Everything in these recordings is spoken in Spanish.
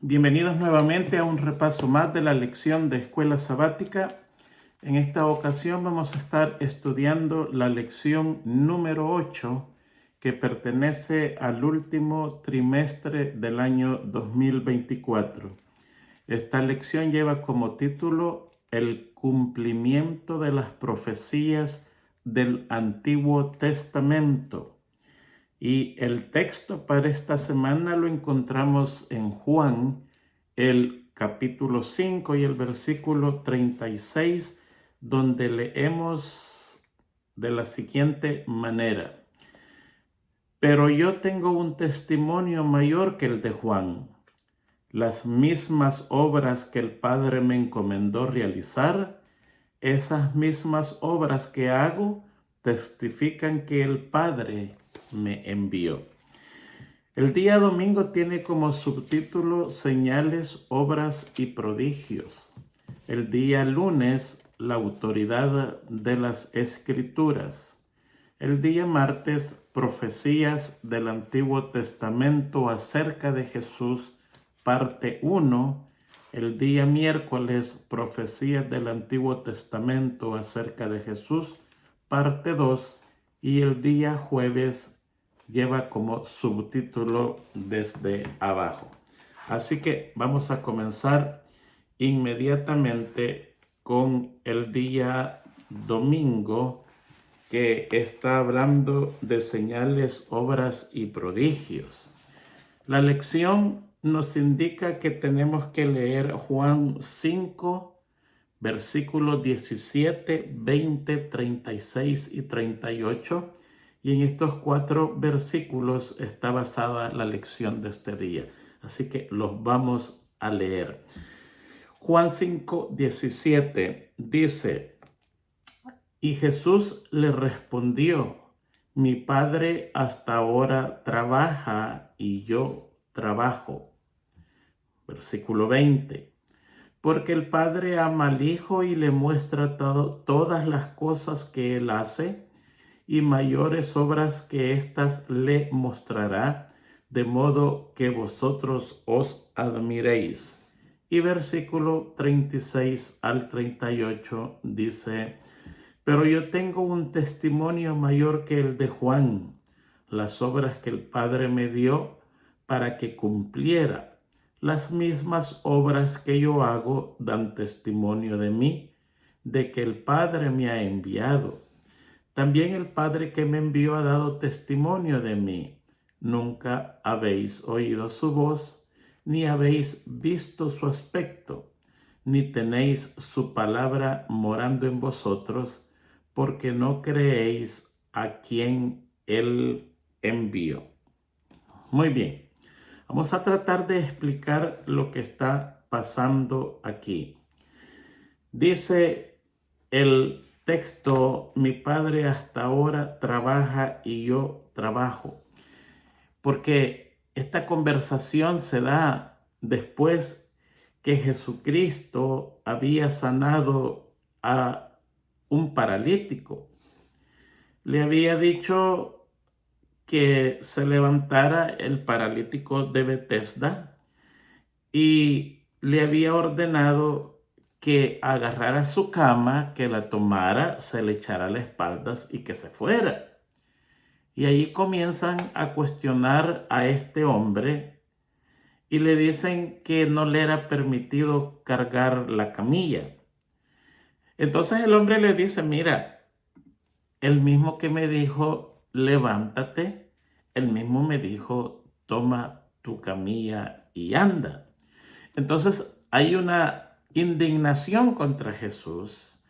Bienvenidos nuevamente a un repaso más de la lección de Escuela Sabática. En esta ocasión vamos a estar estudiando la lección número 8 que pertenece al último trimestre del año 2024. Esta lección lleva como título El cumplimiento de las profecías del Antiguo Testamento. Y el texto para esta semana lo encontramos en Juan, el capítulo 5 y el versículo 36, donde leemos de la siguiente manera: Pero yo tengo un testimonio mayor que el de Juan. Las mismas obras que el Padre me encomendó realizar, esas mismas obras que hago, testifican que el Padre me envió. El día domingo tiene como subtítulo Señales, obras y prodigios. El día lunes, la autoridad de las Escrituras. El día martes, profecías del Antiguo Testamento acerca de Jesús, parte 1. El día miércoles, profecías del Antiguo Testamento acerca de Jesús, parte 2. Y el día jueves lleva como subtítulo Desde abajo. Así que vamos a comenzar inmediatamente con el día domingo, que está hablando de señales, obras y prodigios. La lección nos indica que tenemos que leer Juan 5, versículos 17, 20, 36 y 38. Y en estos 4 versículos está basada la lección de este día. Así que los vamos a leer. Juan 5, 17 dice: Y Jesús le respondió: Mi Padre hasta ahora trabaja y yo trabajo. Versículo 20. Porque el Padre ama al Hijo y le muestra todas las cosas que Él hace, y mayores obras que éstas le mostrará, de modo que vosotros os admiréis. Y versículo 36 al 38 dice: Pero yo tengo un testimonio mayor que el de Juan, las obras que el Padre me dio para que cumpliera. Las mismas obras que yo hago dan testimonio de mí, de que el Padre me ha enviado. También el Padre que me envió ha dado testimonio de mí. Nunca habéis oído su voz, ni habéis visto su aspecto, ni tenéis su palabra morando en vosotros, porque no creéis a quien Él envió. Muy bien, vamos a tratar de explicar lo que está pasando aquí. Dice el texto: mi Padre hasta ahora trabaja y yo trabajo. Porque esta conversación se da después que Jesucristo había sanado a un paralítico. Le había dicho que se levantara el paralítico de Betesda y le había ordenado que agarrara su cama, que la tomara, se le echara a las espaldas y que se fuera. Y ahí comienzan a cuestionar a este hombre y le dicen que no le era permitido cargar la camilla. Entonces el hombre le dice: mira, el mismo que me dijo levántate, el mismo me dijo toma tu camilla y anda. Entonces hay una indignación contra Jesús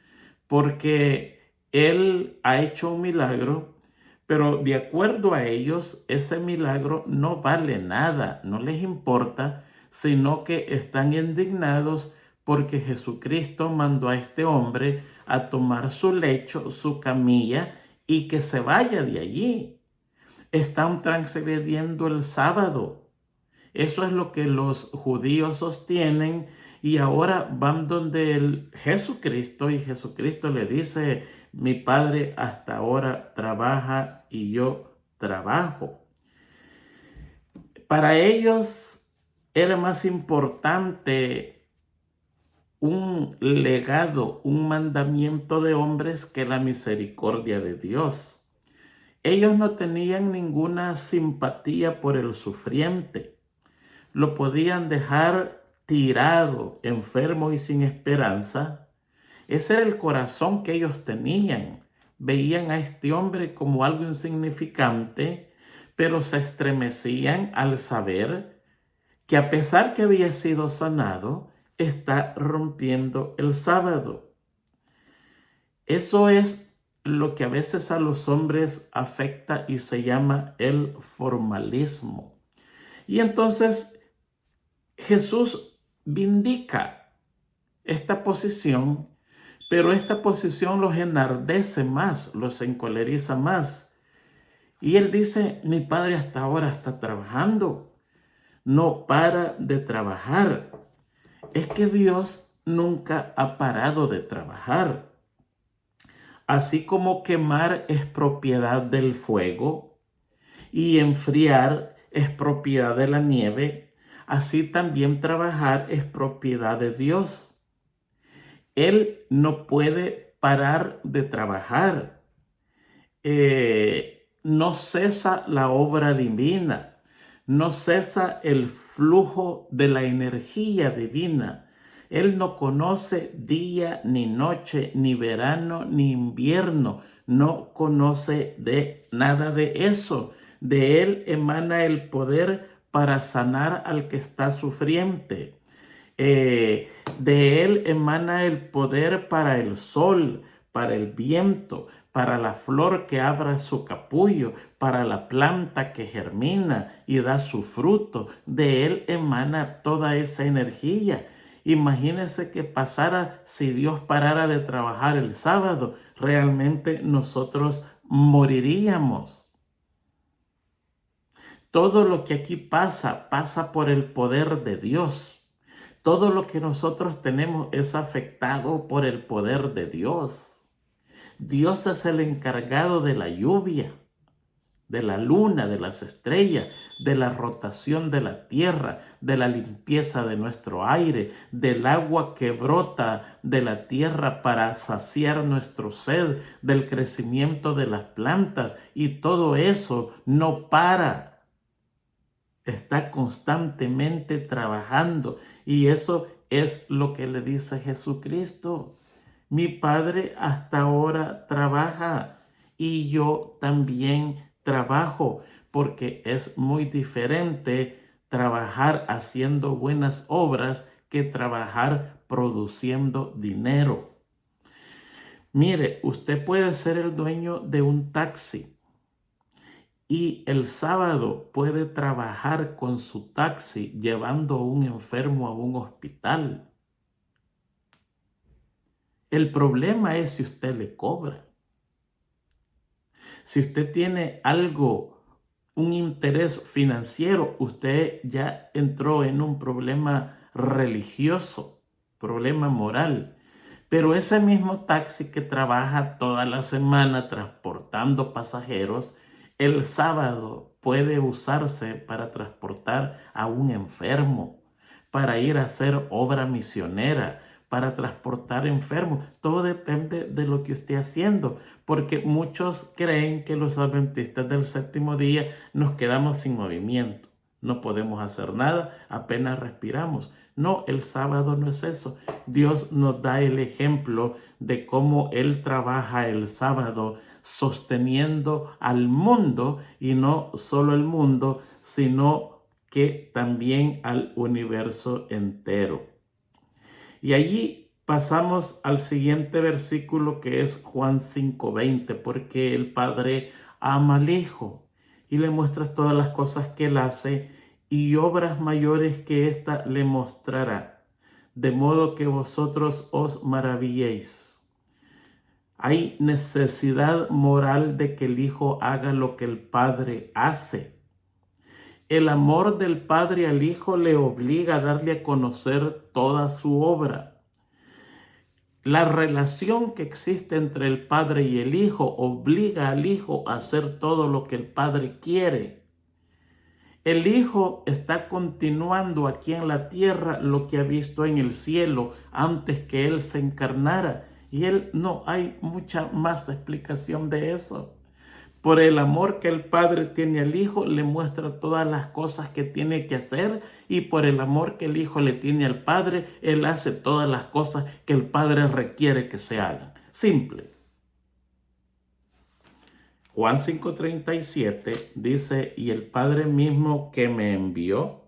porque él ha hecho un milagro, pero de acuerdo a ellos ese milagro no vale nada, no les importa, sino que están indignados porque Jesucristo mandó a este hombre a tomar su lecho, su camilla, y que se vaya de allí. Están transgrediendo el sábado. Eso es lo que los judíos sostienen, y ahora van donde el Jesucristo, y Jesucristo le dice: mi Padre hasta ahora trabaja y yo trabajo. Para ellos era más importante un legado, un mandamiento de hombres que la misericordia de Dios. Ellos no tenían ninguna simpatía por el sufriente. Lo podían dejar tirado, enfermo y sin esperanza. Ese era el corazón que ellos tenían. Veían a este hombre como algo insignificante, pero se estremecían al saber que a pesar que había sido sanado, está rompiendo el sábado. Eso es lo que a veces a los hombres afecta y se llama el formalismo. Y entonces Jesús vindica esta posición, pero esta posición los enardece más, los encoleriza más. Y él dice, mi padre hasta ahora está trabajando, no para de trabajar. Es que Dios nunca ha parado de trabajar. Así como quemar es propiedad del fuego y enfriar es propiedad de la nieve, así también trabajar es propiedad de Dios. Él no puede parar de trabajar. No cesa la obra divina, no cesa el flujo de la energía divina. Él no conoce día ni noche, ni verano ni invierno, no conoce de nada de eso. De él emana el poder para sanar al que está sufriente. De él emana el poder para el sol, para el viento, para la flor que abra su capullo, para la planta que germina y da su fruto. De él emana toda esa energía. Imagínense que pasara, si Dios parara de trabajar el sábado, realmente nosotros moriríamos. Todo lo que aquí pasa, pasa por el poder de Dios. Todo lo que nosotros tenemos es afectado por el poder de Dios. Dios es el encargado de la lluvia, de la luna, de las estrellas, de la rotación de la tierra, de la limpieza de nuestro aire, del agua que brota de la tierra para saciar nuestro sed, del crecimiento de las plantas, y todo eso no para. Está constantemente trabajando, y eso es lo que le dice Jesucristo. Mi Padre hasta ahora trabaja y yo también trabajo, porque es muy diferente trabajar haciendo buenas obras que trabajar produciendo dinero. Mire, usted puede ser el dueño de un taxi y el sábado puede trabajar con su taxi llevando a un enfermo a un hospital. El problema es si usted le cobra. Si usted tiene algo, un interés financiero, usted ya entró en un problema religioso, problema moral. Pero ese mismo taxi que trabaja toda la semana transportando pasajeros, el sábado puede usarse para transportar a un enfermo, para ir a hacer obra misionera, para transportar enfermos. Todo depende de lo que esté haciendo, porque muchos creen que los adventistas del séptimo día nos quedamos sin movimiento. No podemos hacer nada, apenas respiramos. No, el sábado no es eso. Dios nos da el ejemplo de cómo Él trabaja el sábado sosteniendo al mundo, y no solo el mundo, sino que también al universo entero. Y allí pasamos al siguiente versículo, que es Juan 5:20, porque el Padre ama al Hijo y le muestra todas las cosas que Él hace, y obras mayores que ésta le mostrará, de modo que vosotros os maravilléis. Hay necesidad moral de que el Hijo haga lo que el Padre hace. El amor del Padre al Hijo le obliga a darle a conocer toda su obra. La relación que existe entre el Padre y el Hijo obliga al Hijo a hacer todo lo que el Padre quiere. El Hijo está continuando aquí en la tierra lo que ha visto en el cielo antes que Él se encarnara. Y Él no hay mucha más explicación de eso. Por el amor que el Padre tiene al Hijo, le muestra todas las cosas que tiene que hacer, y por el amor que el Hijo le tiene al Padre, Él hace todas las cosas que el Padre requiere que se hagan. Simple. Juan 5:37 dice, y el Padre mismo que me envió,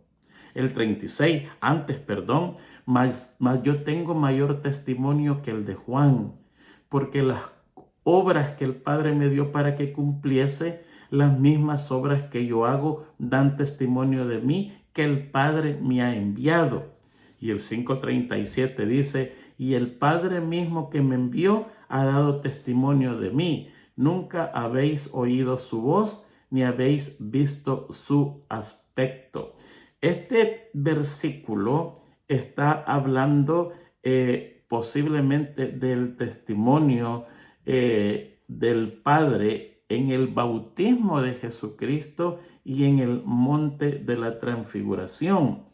el 36, antes, perdón, mas yo tengo mayor testimonio que el de Juan, porque las obras que el Padre me dio para que cumpliese, las mismas obras que yo hago, dan testimonio de mí, que el Padre me ha enviado. Y el 5:37 dice, y el Padre mismo que me envió ha dado testimonio de mí. Nunca habéis oído su voz, ni habéis visto su aspecto. Este versículo está hablando posiblemente del testimonio del Padre en el bautismo de Jesucristo y en el monte de la transfiguración.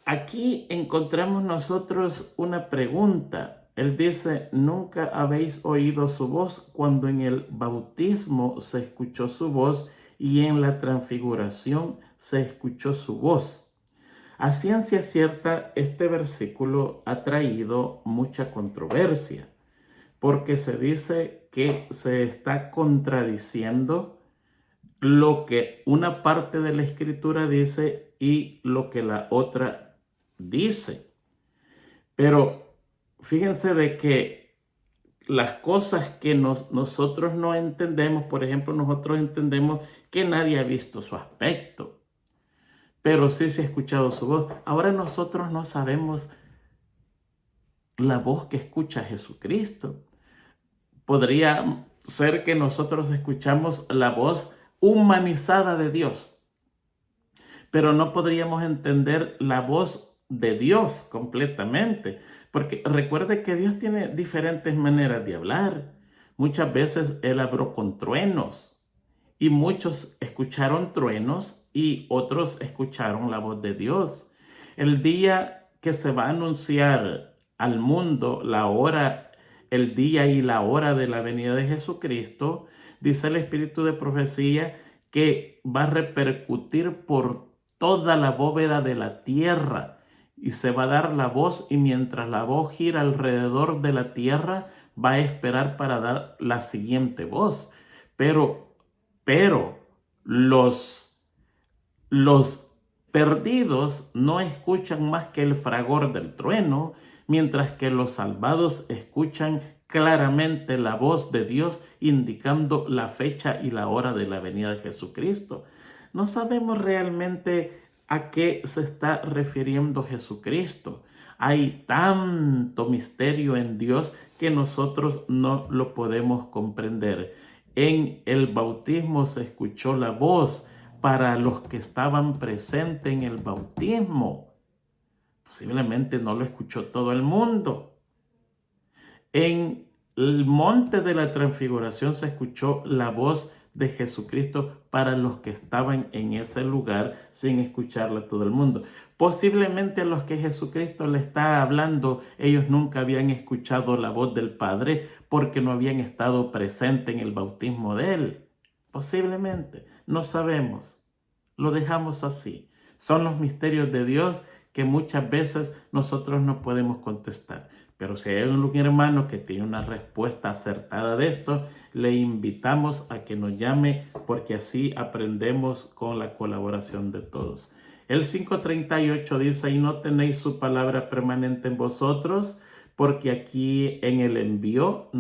Aquí encontramos nosotros una pregunta. Él dice, nunca habéis oído su voz, cuando en el bautismo se escuchó su voz y en la transfiguración se escuchó su voz. A ciencia cierta, este versículo ha traído mucha controversia, porque se dice que se está contradiciendo lo que una parte de la Escritura dice y lo que la otra dice. Pero fíjense de que las cosas que nosotros no entendemos, por ejemplo, nosotros entendemos que nadie ha visto su aspecto, pero sí se ha escuchado su voz. Ahora nosotros no sabemos la voz que escucha Jesucristo. Podría ser que nosotros escuchamos la voz humanizada de Dios, pero no podríamos entender la voz de Dios completamente, porque recuerde que Dios tiene diferentes maneras de hablar. Muchas veces Él habló con truenos, y muchos escucharon truenos y otros escucharon la voz de Dios. El día que se va a anunciar al mundo la hora, el día y la hora de la venida de Jesucristo, dice el Espíritu de profecía que va a repercutir por toda la bóveda de la tierra, y se va a dar la voz, y mientras la voz gira alrededor de la tierra, va a esperar para dar la siguiente voz. Pero los perdidos no escuchan más que el fragor del trueno, mientras que los salvados escuchan claramente la voz de Dios indicando la fecha y la hora de la venida de Jesucristo. No sabemos realmente a qué se está refiriendo Jesucristo. Hay tanto misterio en Dios que nosotros no lo podemos comprender. En el bautismo se escuchó la voz para los que estaban presentes en el bautismo. Posiblemente no lo escuchó todo el mundo. En el monte de la transfiguración se escuchó la voz de Jesucristo para los que estaban en ese lugar, sin escucharla todo el mundo. Posiblemente a los que Jesucristo le está hablando, ellos nunca habían escuchado la voz del Padre porque no habían estado presentes en el bautismo de Él. Posiblemente, no sabemos. Lo dejamos así. Son los misterios de Dios que muchas veces nosotros no podemos contestar. Pero si hay un hermano que tiene una respuesta acertada de esto, le invitamos a que nos llame, porque así aprendemos con la colaboración de todos. El 5:38 dice, y no tenéis su palabra permanente en vosotros, porque aquí en el envío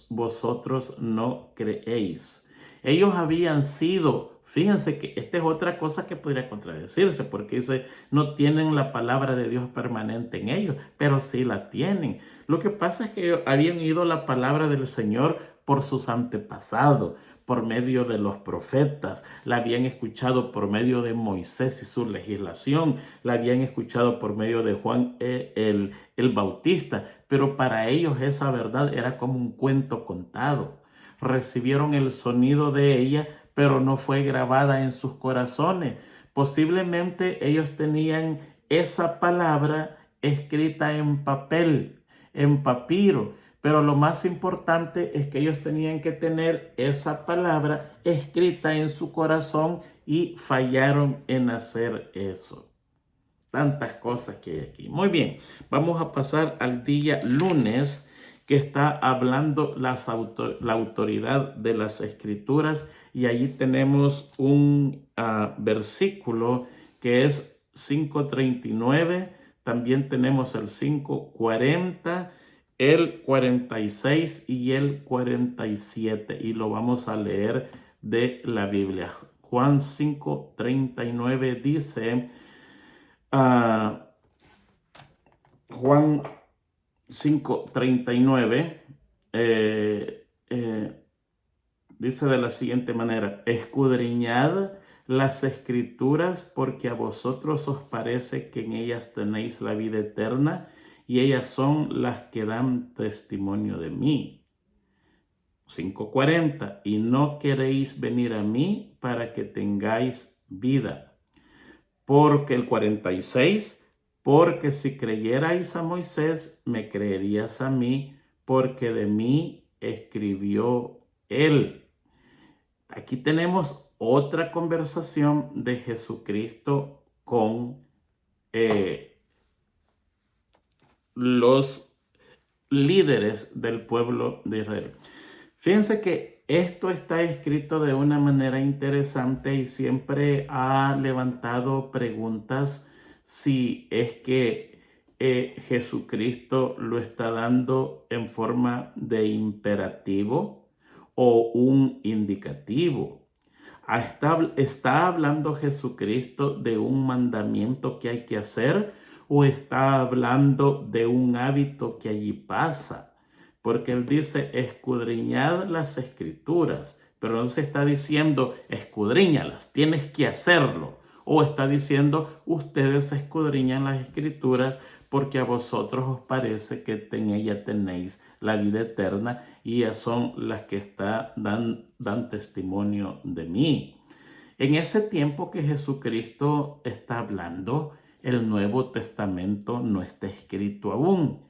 vosotros no creéis. Ellos habían sido, fíjense que esta es otra cosa que podría contradecirse, porque dice, no tienen la palabra de Dios permanente en ellos, pero sí la tienen. Lo que pasa es que habían oído la palabra del Señor por sus antepasados, por medio de los profetas, la habían escuchado por medio de Moisés y su legislación, la habían escuchado por medio de Juan el Bautista, pero para ellos esa verdad era como un cuento contado. recibieron el sonido de ella, pero no fue grabada en sus corazones. Posiblemente ellos tenían esa palabra escrita en papel, en papiro, pero lo más importante es que ellos tenían que tener esa palabra escrita en su corazón y fallaron en hacer eso. Tantas cosas que hay aquí. Muy bien, vamos a pasar al día lunes, que está hablando la autoridad de las escrituras, y allí tenemos un versículo que es 5:39, también tenemos el 5:40, el 46 y el 47, y lo vamos a leer de la Biblia. Juan 5:39 dice, Juan 5:39, dice de la siguiente manera: escudriñad las escrituras, porque a vosotros os parece que en ellas tenéis la vida eterna, y ellas son las que dan testimonio de mí. 5:40, y no queréis venir a mí para que tengáis vida. Porque el 46, porque si creyerais a Moisés, me creerías a mí, porque de mí escribió él. Aquí tenemos otra conversación de Jesucristo con los líderes del pueblo de Israel. Fíjense que esto está escrito de una manera interesante y siempre ha levantado preguntas si es que Jesucristo lo está dando en forma de imperativo o un indicativo. ¿Está hablando Jesucristo de un mandamiento que hay que hacer, o está hablando de un hábito que allí pasa? Porque él dice, escudriñad las escrituras, pero no se está diciendo, escudriñalas, tienes que hacerlo. O está diciendo, ustedes escudriñan las escrituras porque a vosotros os parece que en ella tenéis la vida eterna, y ellas son las que dan testimonio de mí. En ese tiempo que Jesucristo está hablando, el Nuevo Testamento no está escrito aún.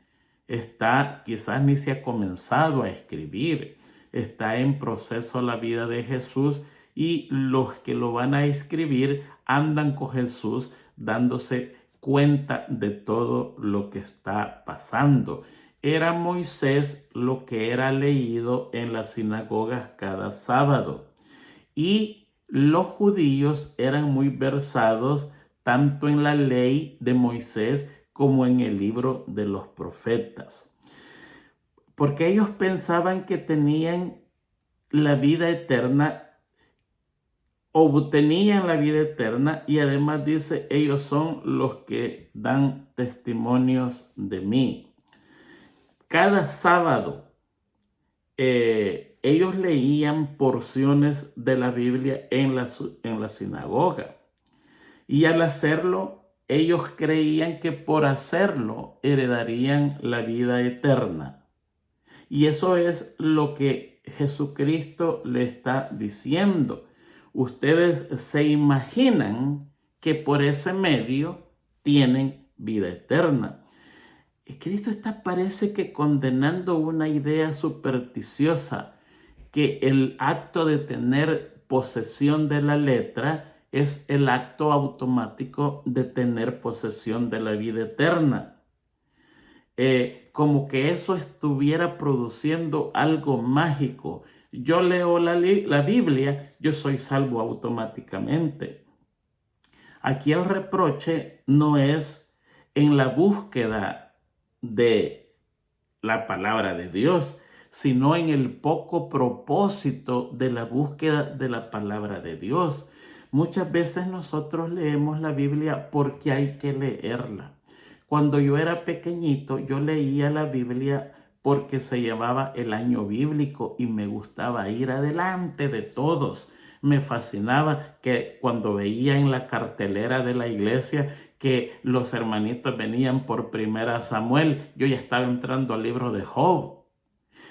Quizás ni se ha comenzado a escribir. Está en proceso la vida de Jesús, y los que lo van a escribir andan con Jesús dándose cuenta de todo lo que está pasando. Era Moisés lo que era leído en las sinagogas cada sábado, y los judíos eran muy versados tanto en la ley de Moisés como en el libro de los profetas, porque ellos pensaban que tenían la vida eterna, obtenían la vida eterna, y además dice, ellos son los que dan testimonios de mí. Cada sábado ellos leían porciones de la Biblia en la sinagoga, y al hacerlo, ellos creían que por hacerlo heredarían la vida eterna. Y eso es lo que Jesucristo le está diciendo. Ustedes se imaginan que por ese medio tienen vida eterna. Y Cristo parece que condenando una idea supersticiosa, que el acto de tener posesión de la letra es el acto automático de tener posesión de la vida eterna. Como que eso estuviera produciendo algo mágico. Yo leo la Biblia, yo soy salvo automáticamente. Aquí el reproche no es en la búsqueda de la palabra de Dios, sino en el poco propósito de la búsqueda de la palabra de Dios. Muchas veces nosotros leemos la Biblia porque hay que leerla. Cuando yo era pequeñito, yo leía la Biblia porque se llevaba el año bíblico y me gustaba ir adelante de todos. Me fascinaba que cuando veía en la cartelera de la iglesia que los hermanitos venían por primera Samuel, yo ya estaba entrando al libro de Job.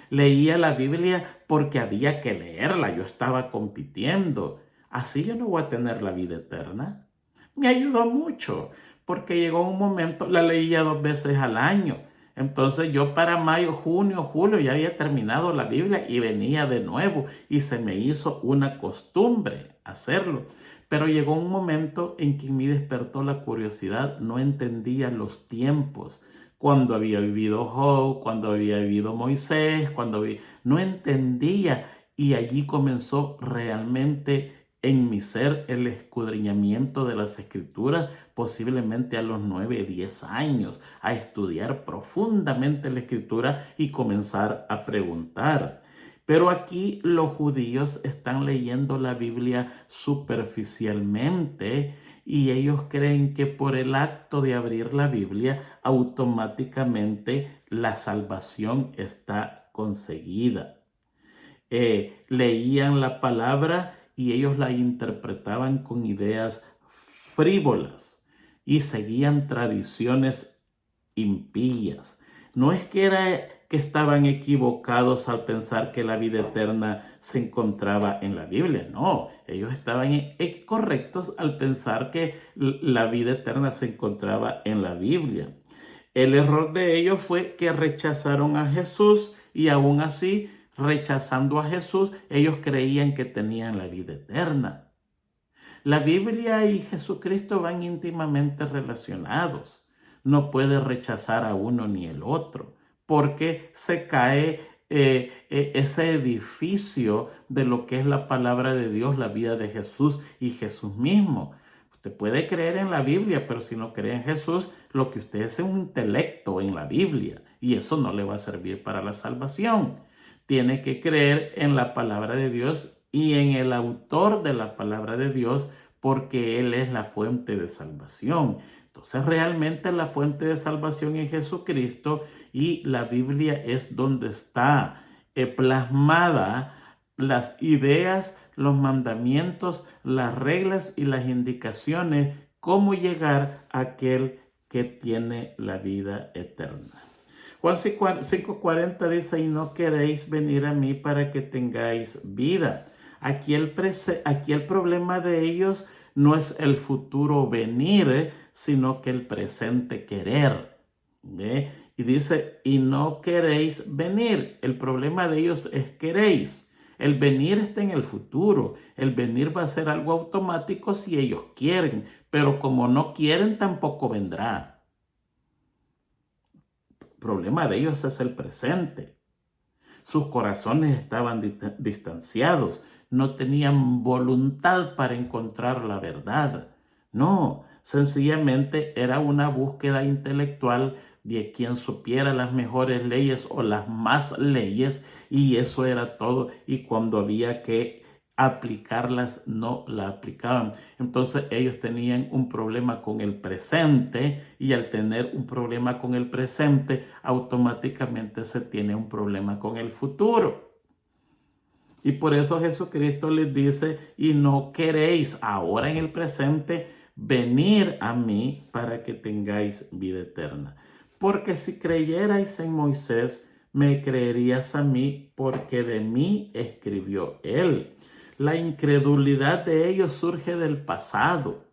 Leía la Biblia porque había que leerla, yo estaba compitiendo. Así yo no voy a tener la vida eterna. Me ayudó mucho porque llegó un momento, la leía 2 veces al año. Entonces yo para mayo, junio, julio ya había terminado la Biblia y venía de nuevo y se me hizo una costumbre hacerlo. Pero llegó un momento en que me despertó la curiosidad, no entendía los tiempos, cuando había vivido Job, cuando había vivido Moisés, no entendía, y allí comenzó realmente en mi ser el escudriñamiento de las Escrituras, posiblemente a los 9, 10 años, a estudiar profundamente la Escritura y comenzar a preguntar. Pero aquí los judíos están leyendo la Biblia superficialmente y ellos creen que por el acto de abrir la Biblia automáticamente la salvación está conseguida. Leían la palabra y ellos la interpretaban con ideas frívolas y seguían tradiciones impías. No es que era que estaban equivocados al pensar que la vida eterna se encontraba en la Biblia. No, ellos estaban correctos al pensar que la vida eterna se encontraba en la Biblia. El error de ellos fue que rechazaron a Jesús y aún así, rechazando a Jesús, ellos creían que tenían la vida eterna. La Biblia y Jesucristo van íntimamente relacionados. No puede rechazar a uno ni el otro, porque se cae ese edificio de lo que es la palabra de Dios, la vida de Jesús y Jesús mismo. Usted puede creer en la Biblia, pero si no cree en Jesús, lo que usted es un intelecto en la Biblia y eso no le va a servir para la salvación. Tiene que creer en la palabra de Dios y en el autor de la palabra de Dios, porque Él es la fuente de salvación. Entonces realmente la fuente de salvación es Jesucristo y la Biblia es donde está plasmada las ideas, los mandamientos, las reglas y las indicaciones, cómo llegar a aquel que tiene la vida eterna. Juan 5:40 dice, y no queréis venir a mí para que tengáis vida. Aquí el problema de ellos no es el futuro venir, sino que el presente querer. ¿Ve? Y dice, y no queréis venir. El problema de ellos es queréis. El venir está en el futuro. El venir va a ser algo automático si ellos quieren, pero como no quieren, tampoco vendrá. El problema de ellos es el presente. Sus corazones estaban distanciados, no tenían voluntad para encontrar la verdad. No, sencillamente era una búsqueda intelectual de quien supiera las mejores leyes o las más leyes, y eso era todo. Y cuando había que aplicarlas, no la aplicaban. Entonces ellos tenían un problema con el presente, y al tener un problema con el presente, automáticamente se tiene un problema con el futuro. Y por eso Jesucristo les dice, y no queréis ahora en el presente venir a mí para que tengáis vida eterna. Porque si creyerais en Moisés, me creerías a mí, porque de mí escribió él. La incredulidad de ellos surge del pasado.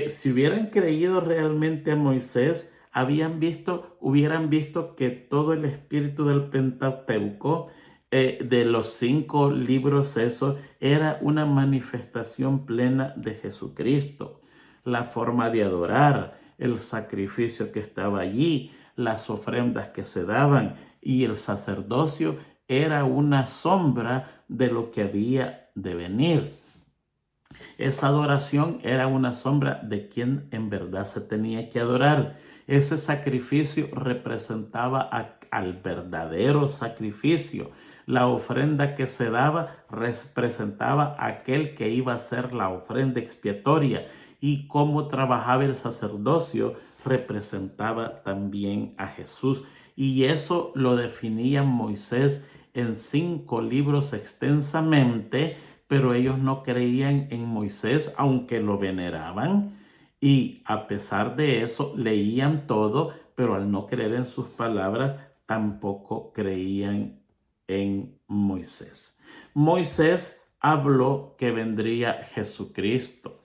Si hubieran creído realmente a Moisés, hubieran visto que todo el espíritu del Pentateuco, de los 5 libros esos, era una manifestación plena de Jesucristo. La forma de adorar, el sacrificio que estaba allí, las ofrendas que se daban y el sacerdocio era una sombra de lo que había de venir. Esa adoración era una sombra de quien en verdad se tenía que adorar. Ese sacrificio representaba al verdadero sacrificio. La ofrenda que se daba representaba a aquel que iba a ser la ofrenda expiatoria. Y cómo trabajaba el sacerdocio representaba también a Jesús. Y eso lo definía Moisés en 5 libros extensamente, pero ellos no creían en Moisés, aunque lo veneraban, y a pesar de eso leían todo, pero al no creer en sus palabras, tampoco creían en Moisés. Moisés habló que vendría Jesucristo.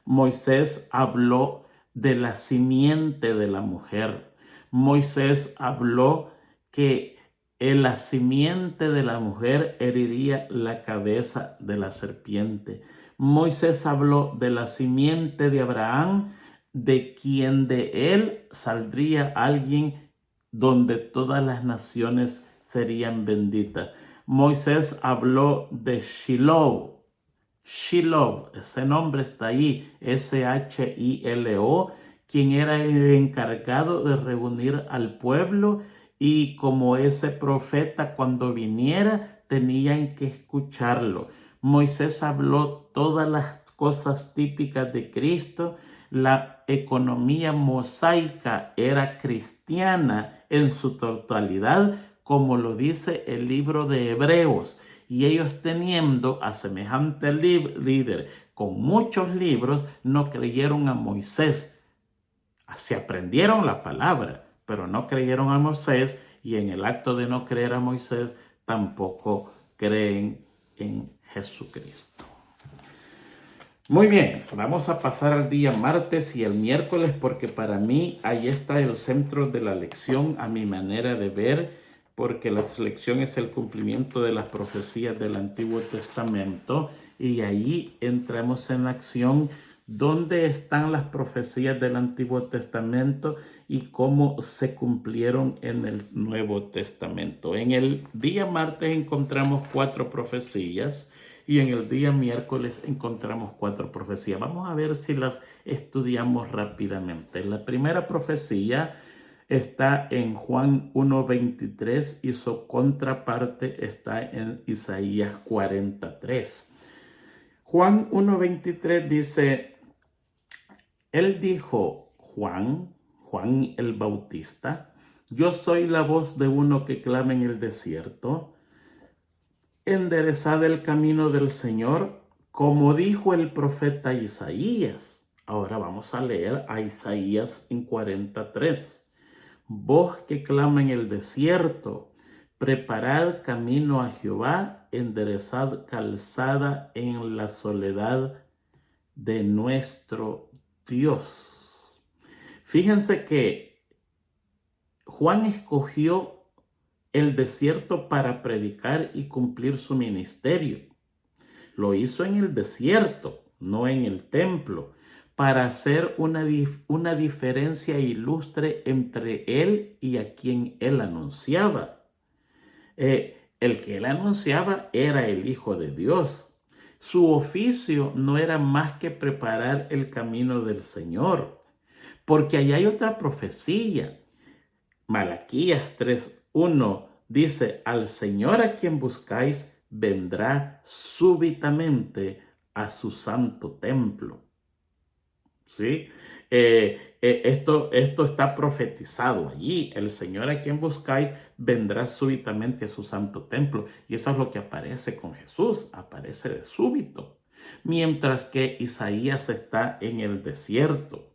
Moisés habló de la simiente de la mujer. Moisés habló que la simiente de la mujer heriría la cabeza de la serpiente. Moisés habló de la simiente de Abraham, de quien de él saldría alguien donde todas las naciones serían benditas. Moisés habló de Shiloh. Shiloh, ese nombre está ahí, S-H-I-L-O, quien era el encargado de reunir al pueblo, y como ese profeta cuando viniera tenían que escucharlo. Moisés habló todas las cosas típicas de Cristo. La economía mosaica era cristiana en su totalidad, como lo dice el libro de Hebreos. Y ellos, teniendo a semejante líder con muchos libros, no creyeron a Moisés. Se aprendieron la palabra, pero no creyeron a Moisés, y en el acto de no creer a Moisés tampoco creen en Jesucristo. Muy bien, vamos a pasar al día martes y el miércoles, porque para mí ahí está el centro de la lección, a mi manera de ver, porque la lección es el cumplimiento de las profecías del Antiguo Testamento, y ahí entramos en acción. ¿Dónde están las profecías del Antiguo Testamento y cómo se cumplieron en el Nuevo Testamento? En el día martes encontramos 4 profecías y en el día miércoles encontramos 4 profecías. Vamos a ver si las estudiamos rápidamente. La primera profecía está en Juan 1:23 y su contraparte está en Isaías 43. Juan 1:23 dice: él dijo, Juan el Bautista, yo soy la voz de uno que clama en el desierto, enderezad el camino del Señor, como dijo el profeta Isaías. Ahora vamos a leer a Isaías en 43. Voz que clama en el desierto, preparad camino a Jehová, enderezad calzada en la soledad de nuestro Dios. Fíjense que Juan escogió el desierto para predicar y cumplir su ministerio. Lo hizo en el desierto, no en el templo, para hacer una diferencia ilustre entre él y a quien él anunciaba. El que él anunciaba era el Hijo de Dios. Su oficio no era más que preparar el camino del Señor, porque allá hay otra profecía. Malaquías 3:1 dice: al Señor a quien buscáis vendrá súbitamente a su santo templo. ¿Sí? Esto está profetizado allí. El Señor a quien buscáis vendrá súbitamente a su santo templo. Y eso es lo que aparece con Jesús. Aparece de súbito. Mientras que Isaías está en el desierto.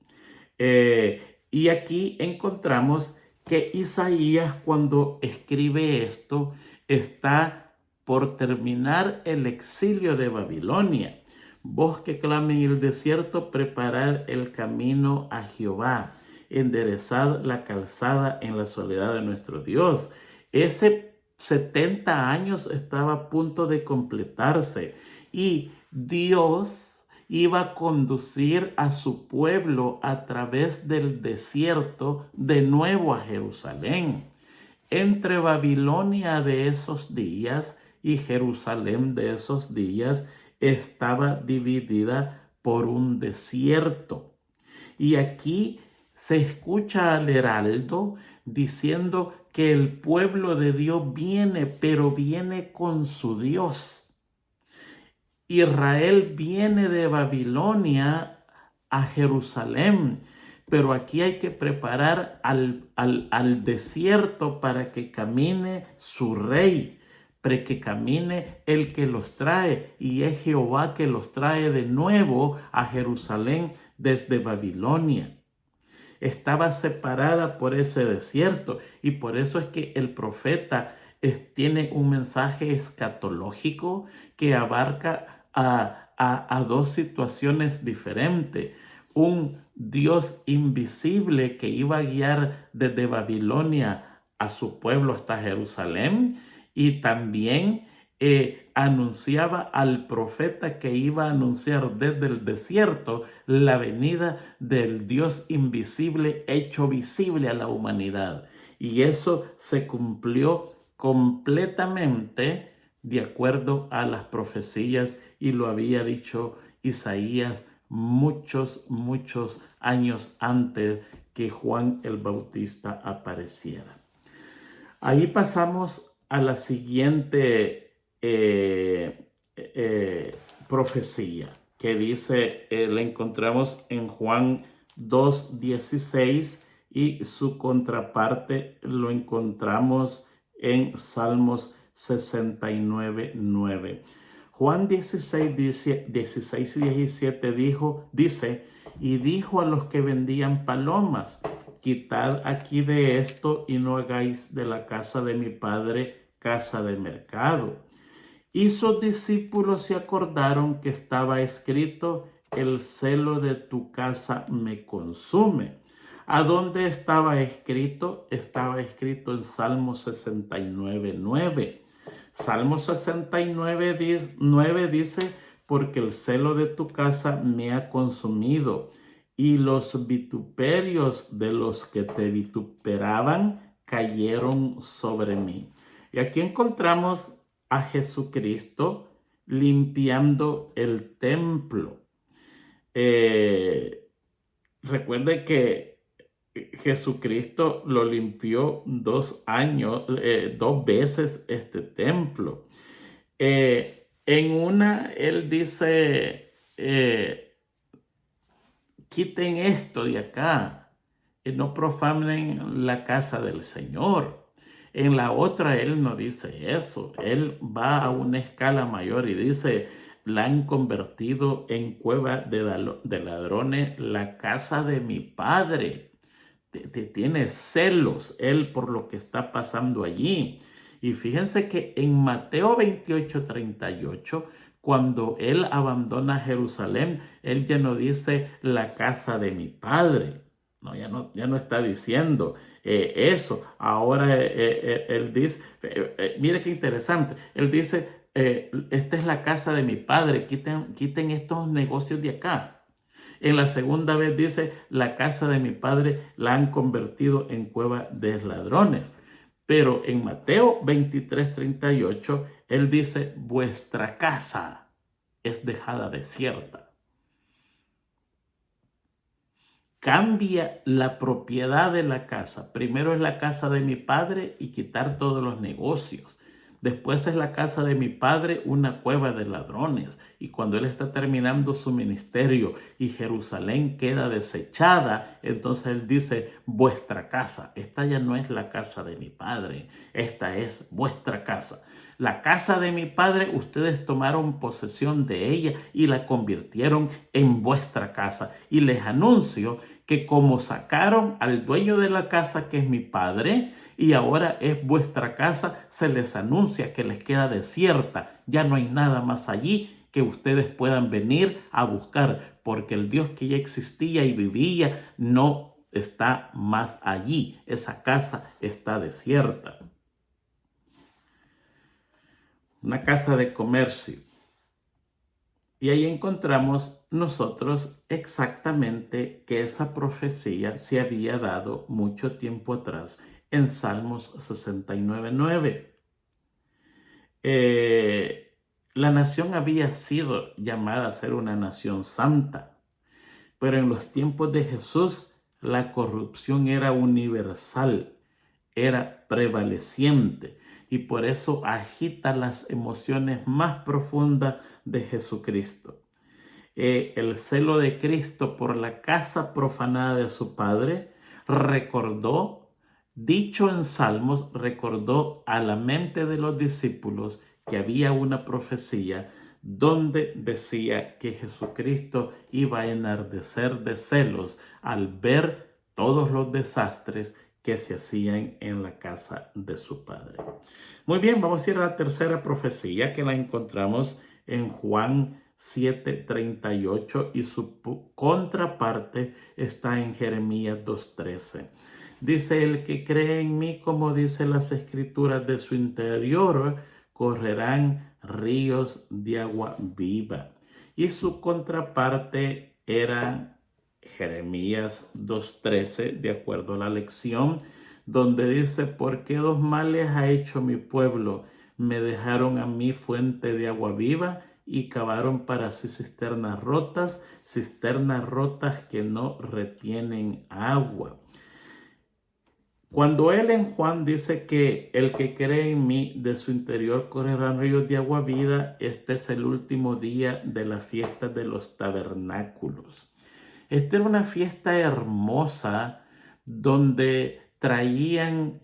Y aquí encontramos que Isaías, cuando escribe esto, está por terminar el exilio de Babilonia. Vos que clamen en el desierto, preparad el camino a Jehová, enderezad la calzada en la soledad de nuestro Dios. Ese 70 años estaba a punto de completarse y Dios iba a conducir a su pueblo a través del desierto de nuevo a Jerusalén. Entre Babilonia de esos días y Jerusalén de esos días estaba dividida por un desierto. Y aquí se escucha al heraldo diciendo que el pueblo de Dios viene, pero viene con su Dios. Israel viene de Babilonia a Jerusalén, pero aquí hay que preparar al desierto para que camine su rey, para que camine el que los trae, y es Jehová que los trae de nuevo a Jerusalén desde Babilonia. estaba separada por ese desierto. Y por eso es que el profeta tiene un mensaje escatológico que abarca a dos situaciones diferentes. Un Dios invisible que iba a guiar desde Babilonia a su pueblo hasta Jerusalén, y también anunciaba al profeta que iba a anunciar desde el desierto la venida del Dios invisible hecho visible a la humanidad. Y eso se cumplió completamente de acuerdo a las profecías, y lo había dicho Isaías muchos años antes que Juan el Bautista apareciera. Ahí pasamos a la siguiente profecía, que dice, la encontramos en Juan 2:16, y su contraparte lo encontramos en Salmos 69:9. Juan 16 y 17 dice, y dijo a los que vendían palomas, quitad aquí de esto y no hagáis de la casa de mi padre casa de mercado. Y sus discípulos se acordaron que estaba escrito, el celo de tu casa me consume. ¿A dónde estaba escrito? Estaba escrito en Salmo 69:9. Salmo 69:9 dice, porque el celo de tu casa me ha consumido, y los vituperios de los que te vituperaban cayeron sobre mí. Y aquí encontramos a Jesucristo limpiando el templo. Recuerde que Jesucristo lo limpió 2 veces este templo. En una, él dice, quiten esto de acá, no profanen la casa del Señor. En la otra, él no dice eso. Él va a una escala mayor y dice, la han convertido en cueva de ladrones, la casa de mi padre. Tiene celos él por lo que está pasando allí. Y fíjense que en Mateo 28:38, cuando él abandona Jerusalén, él ya no dice la casa de mi padre. No, ya no está diciendo eso. Ahora él dice, mire qué interesante, él dice, esta es la casa de mi padre, quiten estos negocios de acá. En la segunda vez dice, la casa de mi padre la han convertido en cueva de ladrones. Pero en Mateo 23:38, él dice, vuestra casa es dejada desierta. Cambia la propiedad de la casa. Primero es la casa de mi padre y quitar todos los negocios. Después es la casa de mi padre, una cueva de ladrones. Y cuando él está terminando su ministerio y Jerusalén queda desechada, entonces él dice, vuestra casa. Esta ya no es la casa de mi padre, esta es vuestra casa. La casa de mi padre, ustedes tomaron posesión de ella y la convirtieron en vuestra casa. Y les anuncio que como sacaron al dueño de la casa, que es mi padre, y ahora es vuestra casa, se les anuncia que les queda desierta. Ya no hay nada más allí que ustedes puedan venir a buscar, porque el Dios que ya existía y vivía no está más allí. Esa casa está desierta. Una casa de comercio. Y ahí encontramos nosotros exactamente que esa profecía se había dado mucho tiempo atrás en Salmos 69:9. La nación había sido llamada a ser una nación santa, pero en los tiempos de Jesús la corrupción era universal, era prevaleciente, y por eso agita las emociones más profundas de Jesucristo. El celo de Cristo por la casa profanada de su Padre recordó, dicho en Salmos, recordó a la mente de los discípulos que había una profecía donde decía que Jesucristo iba a enardecer de celos al ver todos los desastres que se hacían en la casa de su padre. Muy bien, vamos a ir a la tercera profecía que la encontramos en Juan 7:38 y su contraparte está en Jeremías 2:13. Dice: el que cree en mí, como dice las escrituras, de su interior correrán ríos de agua viva. Y su contraparte era Jeremías 2:13, de acuerdo a la lección, donde dice: ¿por qué dos males ha hecho mi pueblo? Me dejaron a mí fuente de agua viva y cavaron para sí cisternas rotas que no retienen agua. Cuando él en Juan dice que el que cree en mí, de su interior correrán ríos de agua viva, este es el último día de la fiesta de los tabernáculos. Esta era una fiesta hermosa donde traían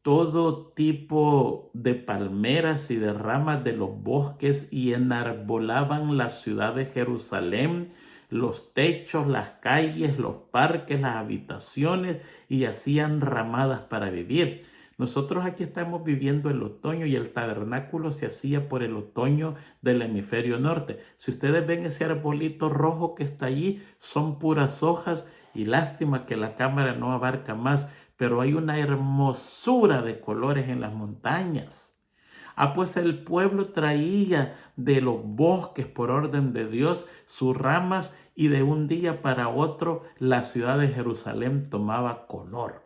todo tipo de palmeras y de ramas de los bosques y enarbolaban la ciudad de Jerusalén, los techos, las calles, los parques, las habitaciones, y hacían ramadas para vivir. Nosotros aquí estamos viviendo el otoño y el tabernáculo se hacía por el otoño del hemisferio norte. Si ustedes ven ese arbolito rojo que está allí, son puras hojas, y lástima que la cámara no abarca más, pero hay una hermosura de colores en las montañas. Pues el pueblo traía de los bosques por orden de Dios sus ramas, y de un día para otro la ciudad de Jerusalén tomaba color.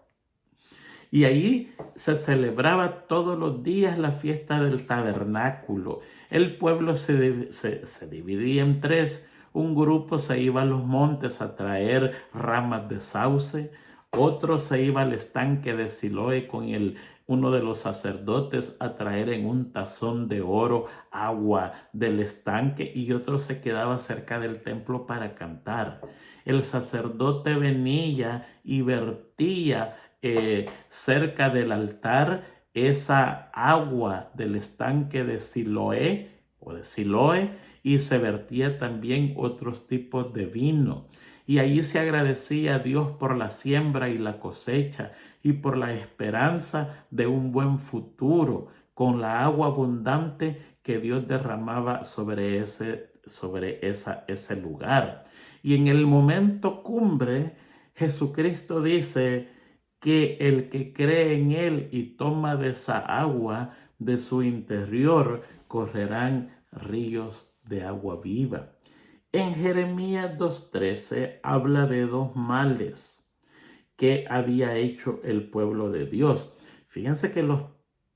Y allí se celebraba todos los días la fiesta del tabernáculo. El pueblo se dividía en tres. Un grupo se iba a los montes a traer ramas de sauce. Otro se iba al estanque de Siloé con uno de los sacerdotes a traer en un tazón de oro agua del estanque, y otro se quedaba cerca del templo para cantar. El sacerdote venía y vertía cerca del altar esa agua del estanque de Siloé o de Siloé, y se vertía también otros tipos de vino. Y allí se agradecía a Dios por la siembra y la cosecha y por la esperanza de un buen futuro con la agua abundante que Dios derramaba sobre ese lugar. Y en el momento cumbre, Jesucristo dice que el que cree en él y toma de esa agua, de su interior correrán ríos de agua viva. En Jeremías 2:13 habla de dos males que había hecho el pueblo de Dios. Fíjense que los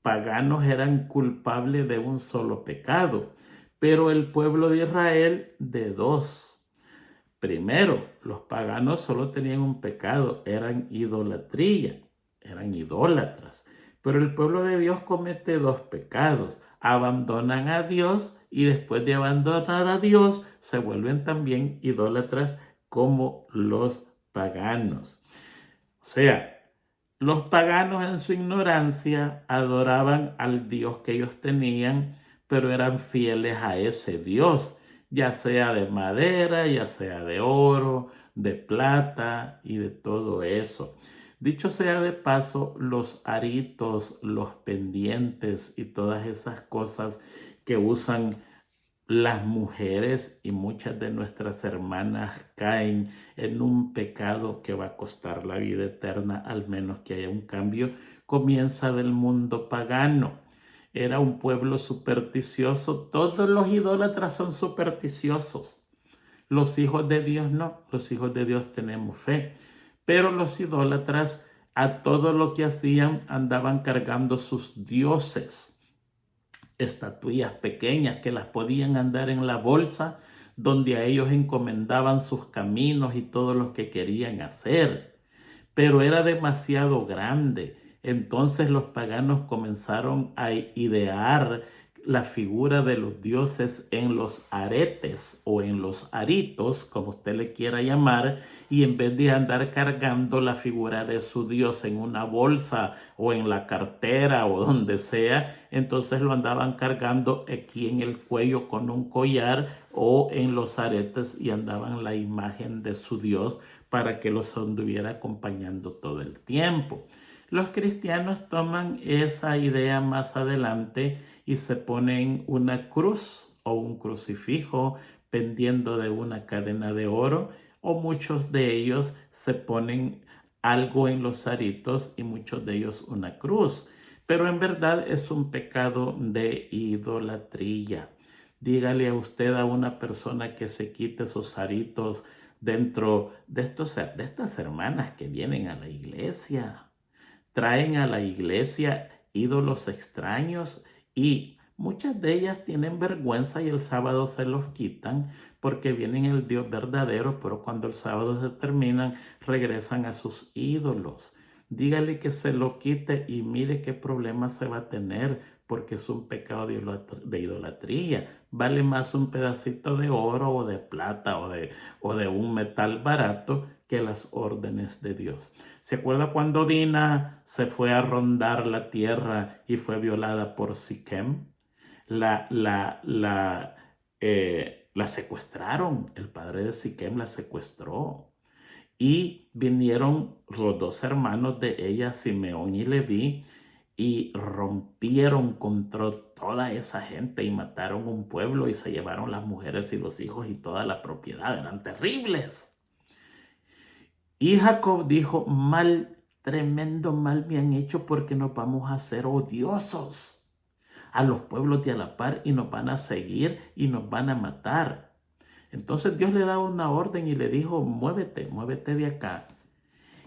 paganos eran culpables de un solo pecado, pero el pueblo de Israel de dos. Primero, los paganos solo tenían un pecado: eran idolatría, eran idólatras. Pero el pueblo de Dios comete dos pecados: abandonan a Dios, y después de abandonar a Dios se vuelven también idólatras como los paganos. O sea, los paganos en su ignorancia adoraban al Dios que ellos tenían, pero eran fieles a ese Dios, ya sea de madera, ya sea de oro, de plata y de todo eso. Dicho sea de paso, los aritos, los pendientes y todas esas cosas que usan las mujeres y muchas de nuestras hermanas caen en un pecado que va a costar la vida eterna, al menos que haya un cambio. Comienza del mundo pagano. Era un pueblo supersticioso. Todos los idólatras son supersticiosos. Los hijos de Dios no. Los hijos de Dios tenemos fe. Pero los idólatras, a todo lo que hacían, andaban cargando sus dioses. Estatuillas pequeñas que las podían andar en la bolsa, donde a ellos encomendaban sus caminos y todo lo que querían hacer. Pero era demasiado grande. Entonces los paganos comenzaron a idear la figura de los dioses en los aretes o en los aritos, como usted le quiera llamar, y en vez de andar cargando la figura de su dios en una bolsa o en la cartera o donde sea, entonces lo andaban cargando aquí en el cuello con un collar o en los aretes y andaban la imagen de su dios para que los anduviera acompañando todo el tiempo. Los cristianos toman esa idea más adelante y se ponen una cruz o un crucifijo pendiendo de una cadena de oro, o muchos de ellos se ponen algo en los aritos y muchos de ellos una cruz. Pero en verdad es un pecado de idolatría. Dígale a usted a una persona que se quite esos aritos dentro de estas hermanas que vienen a la iglesia. Traen a la iglesia ídolos extraños y muchas de ellas tienen vergüenza y el sábado se los quitan porque vienen el Dios verdadero, pero cuando el sábado se terminan regresan a sus ídolos. Dígale que se lo quite y mire qué problema se va a tener porque es un pecado de idolatría. Vale más un pedacito de oro o de plata o de un metal barato que las órdenes de Dios. ¿Se acuerda cuando Dina se fue a rondar la tierra y fue violada por Siquem? La secuestraron, el padre de Siquem la secuestró. Y vinieron los dos hermanos de ella, Simeón y Leví, y rompieron contra toda esa gente y mataron un pueblo y se llevaron las mujeres y los hijos y toda la propiedad. Eran terribles. Y Jacob dijo, mal, tremendo mal me han hecho porque nos vamos a hacer odiosos a los pueblos de a la par y nos van a seguir y nos van a matar. Entonces Dios le da una orden y le dijo, muévete, muévete de acá.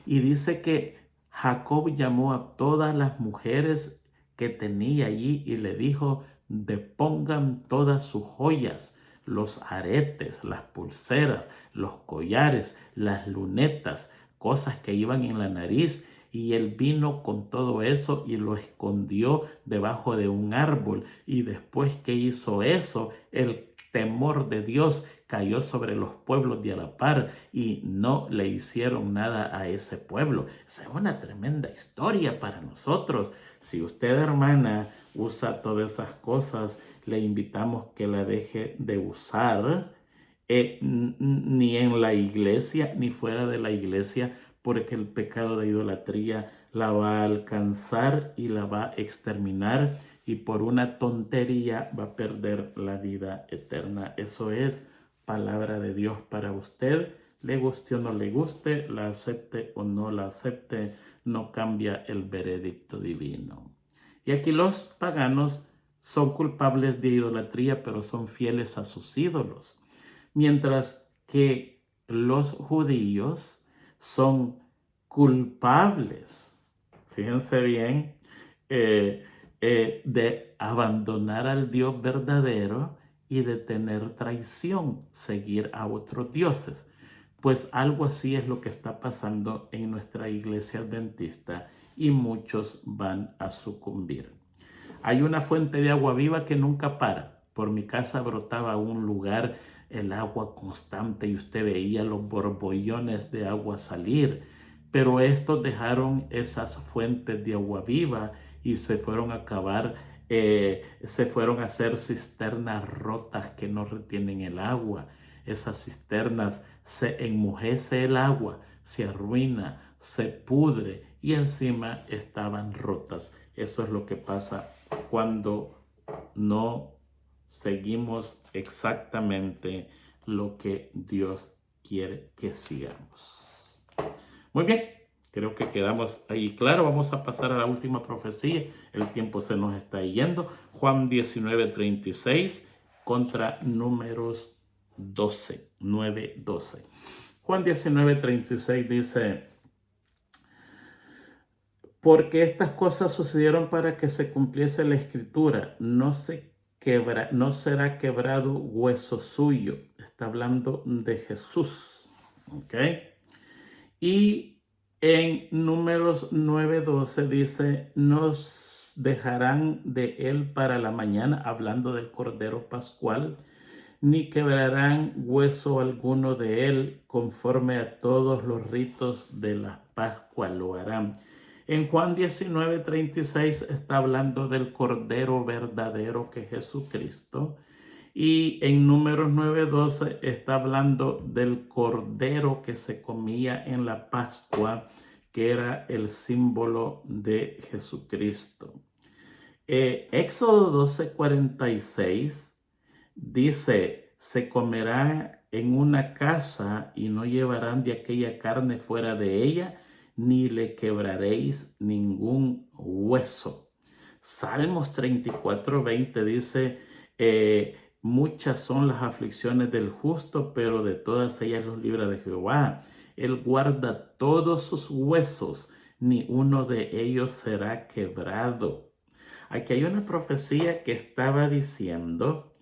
Y dice que Jacob llamó a todas las mujeres que tenía allí y le dijo, depongan todas sus joyas, los aretes, las pulseras, los collares, las lunetas, cosas que iban en la nariz. Y él vino con todo eso y lo escondió debajo de un árbol. Y después que hizo eso, el temor de Dios cayó sobre los pueblos de a la par y no le hicieron nada a ese pueblo. Esa es una tremenda historia para nosotros. Si usted, hermana, usa todas esas cosas, le invitamos que la deje de usar, ni en la iglesia ni fuera de la iglesia, porque el pecado de idolatría la va a alcanzar y la va a exterminar y por una tontería va a perder la vida eterna. Eso es palabra de Dios para usted. Le guste o no le guste, la acepte o no la acepte, no cambia el veredicto divino. Y aquí los paganos son culpables de idolatría, pero son fieles a sus ídolos. Mientras que los judíos son culpables, fíjense bien, de abandonar al Dios verdadero y de tener traición, seguir a otros dioses. Pues algo así es lo que está pasando en nuestra iglesia adventista y muchos van a sucumbir. Hay una fuente de agua viva que nunca para. Por mi casa brotaba un lugar el agua constante y usted veía los borbollones de agua salir. Pero estos dejaron esas fuentes de agua viva y se fueron a acabar, se fueron a hacer cisternas rotas que no retienen el agua. Esas cisternas se enmojece el agua, se arruina, se pudre y encima estaban rotas. Eso es lo que pasa cuando no seguimos exactamente lo que Dios quiere que sigamos. Muy bien, creo que quedamos ahí claro. Vamos a pasar a la última profecía. El tiempo se nos está yendo. Juan 19:36 contra Números 12, 9:12. Juan 19:36 dice, porque estas cosas sucedieron para que se cumpliese la escritura, no será quebrado hueso suyo. Está hablando de Jesús. ¿Ok? Y en Números 9:12 dice, no dejarán de él para la mañana, hablando del Cordero Pascual, ni quebrarán hueso alguno de él, conforme a todos los ritos de la Pascua lo harán. En Juan 19:36 está hablando del Cordero verdadero que es Jesucristo. Y en Números 9:12 está hablando del Cordero que se comía en la Pascua, que era el símbolo de Jesucristo. Éxodo 12:46 dice: se comerá en una casa y no llevarán de aquella carne fuera de ella, ni le quebraréis ningún hueso. Salmos 34:20 dice: muchas son las aflicciones del justo, pero de todas ellas los libra de Jehová. Él guarda todos sus huesos, ni uno de ellos será quebrado. Aquí hay una profecía que estaba diciendo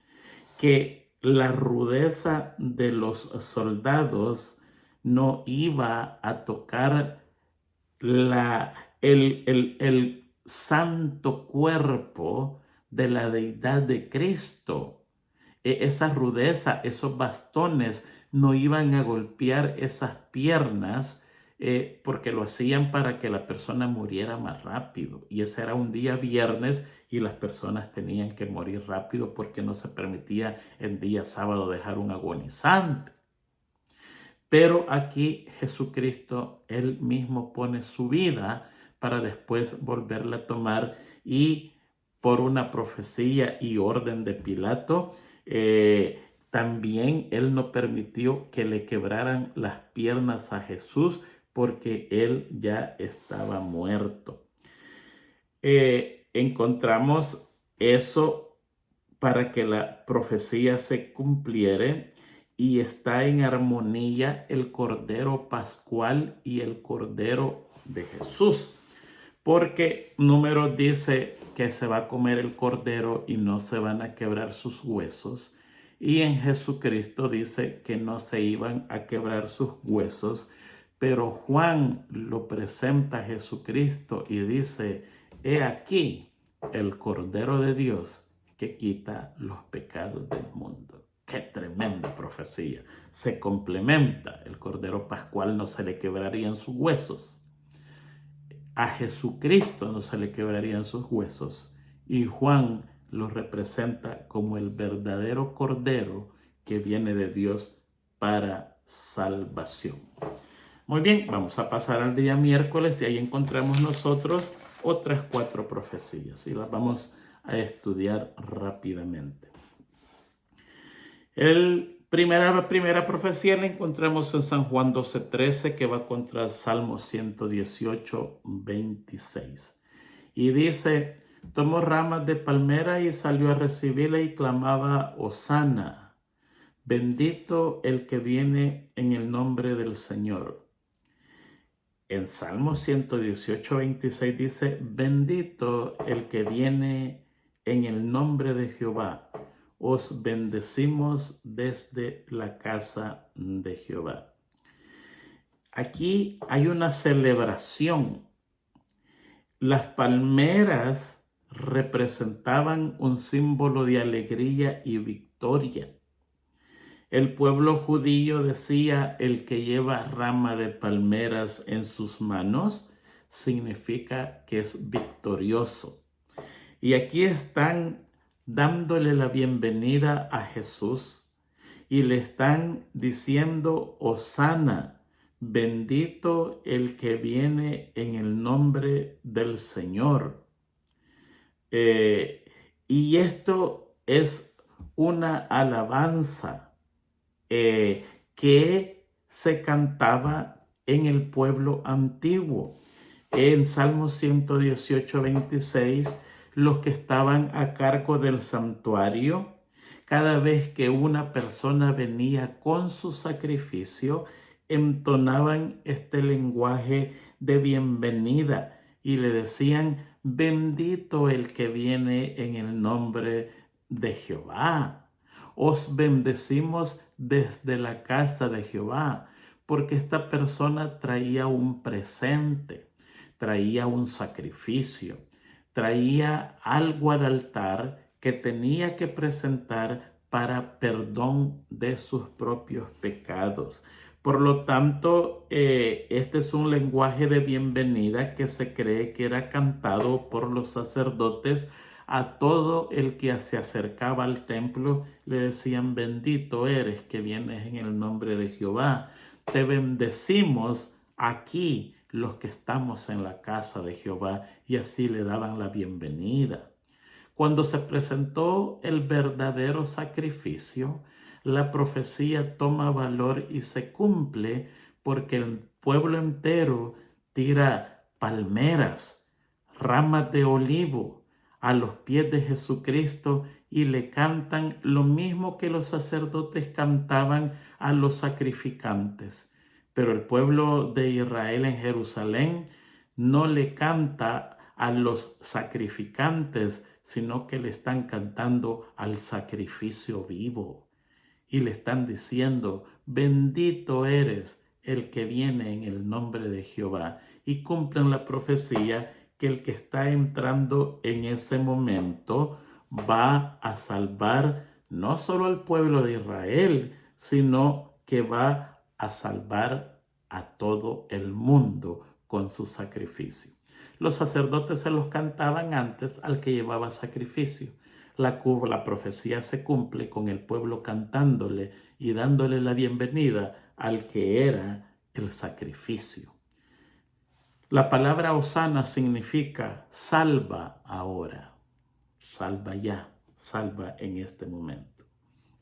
que la rudeza de los soldados no iba a tocar el santo cuerpo de la deidad de Cristo. Esa rudeza, esos bastones no iban a golpear esas piernas, porque lo hacían para que la persona muriera más rápido. Y ese era un día viernes y las personas tenían que morir rápido porque no se permitía en día sábado dejar un agonizante. Pero aquí Jesucristo, él mismo pone su vida para después volverla a tomar, y por una profecía y orden de Pilato, también él no permitió que le quebraran las piernas a Jesús porque él ya estaba muerto. Encontramos eso para que la profecía se cumpliera, y está en armonía el Cordero Pascual y el Cordero de Jesús. Porque Números dice que se va a comer el Cordero y no se van a quebrar sus huesos. Y en Jesucristo dice que no se iban a quebrar sus huesos. Pero Juan lo presenta a Jesucristo y dice: he aquí el Cordero de Dios que quita los pecados del mundo. ¡Qué tremenda profecía! Se complementa. El Cordero Pascual no se le quebrarían sus huesos. A Jesucristo no se le quebrarían sus huesos. Y Juan lo representa como el verdadero Cordero que viene de Dios para salvación. Muy bien, vamos a pasar al día miércoles y ahí encontramos nosotros otras 4 profecías y las vamos a estudiar rápidamente. Primera profecía la encontramos en San Juan 12:13, que va contra Salmo 118:26. Y dice: tomó ramas de palmera y salió a recibirla y clamaba: Hosana, bendito el que viene en el nombre del Señor. En Salmo 118:26 dice: bendito el que viene en el nombre de Jehová. Os bendecimos desde la casa de Jehová. Aquí hay una celebración. Las palmeras representaban un símbolo de alegría y victoria. El pueblo judío decía: el que lleva rama de palmeras en sus manos significa que es victorioso. Y aquí están dándole la bienvenida a Jesús y le están diciendo: Hosana, bendito el que viene en el nombre del Señor. Y esto es una alabanza que se cantaba en el pueblo antiguo. En Salmo 118:26, los que estaban a cargo del santuario, cada vez que una persona venía con su sacrificio, entonaban este lenguaje de bienvenida y le decían: bendito el que viene en el nombre de Jehová. Os bendecimos desde la casa de Jehová, porque esta persona traía un presente, traía un sacrificio, traía algo al altar que tenía que presentar para perdón de sus propios pecados. Por lo tanto, este es un lenguaje de bienvenida que se cree que era cantado por los sacerdotes a todo el que se acercaba al templo. Le decían: bendito eres que vienes en el nombre de Jehová. Te bendecimos aquí los que estamos en la casa de Jehová. Y así le daban la bienvenida. Cuando se presentó el verdadero sacrificio, la profecía toma valor y se cumple, porque el pueblo entero tira palmeras, ramas de olivo a los pies de Jesucristo y le cantan lo mismo que los sacerdotes cantaban a los sacrificantes. Pero el pueblo de Israel en Jerusalén no le canta a los sacrificantes, sino que le están cantando al sacrificio vivo. Y le están diciendo: bendito eres el que viene en el nombre de Jehová. Y cumplen la profecía que el que está entrando en ese momento va a salvar no solo al pueblo de Israel, sino que va a salvar a todo el mundo con su sacrificio. Los sacerdotes se los cantaban antes al que llevaba sacrificio. La profecía se cumple con el pueblo cantándole y dándole la bienvenida al que era el sacrificio. La palabra hosana significa salva ahora, salva ya, salva en este momento.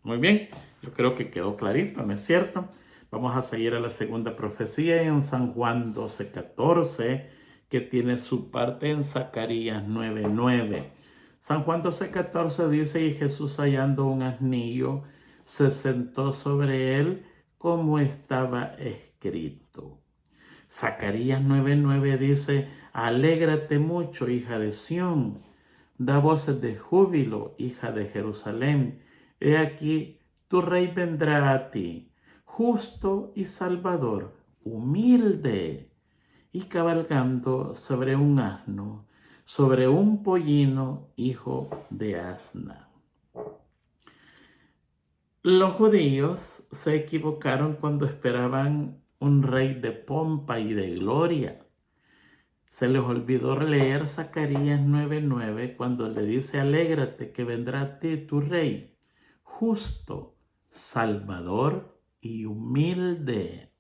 Muy bien, yo creo que quedó clarito, ¿no es cierto? Vamos a seguir a la segunda profecía en San Juan 12:14, que tiene su parte en Zacarías 9:9. San Juan 12:14 dice: y Jesús, hallando un asnillo, se sentó sobre él, como estaba escrito. Zacarías 9:9 dice: alégrate mucho, hija de Sión, da voces de júbilo, hija de Jerusalén. He aquí, tu rey vendrá a ti, justo y salvador, humilde, y cabalgando sobre un asno, sobre un pollino, hijo de asna. Los judíos se equivocaron cuando esperaban un rey de pompa y de gloria. Se les olvidó leer Zacarías 9:9 cuando le dice: alégrate que vendrá a ti tu rey, justo, salvador y humilde.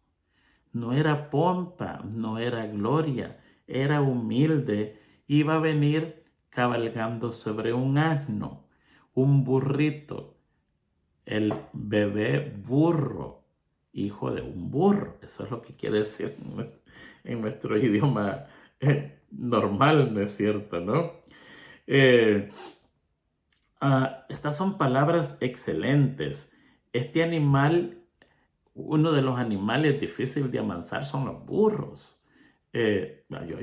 No era pompa, no era gloria, era humilde. Iba a venir cabalgando sobre un asno, un burrito, el bebé burro, hijo de un burro. Eso es lo que quiere decir en nuestro idioma normal, ¿no es cierto, no? Estas son palabras excelentes. Este animal, uno de los animales difíciles de amansar, son los burros.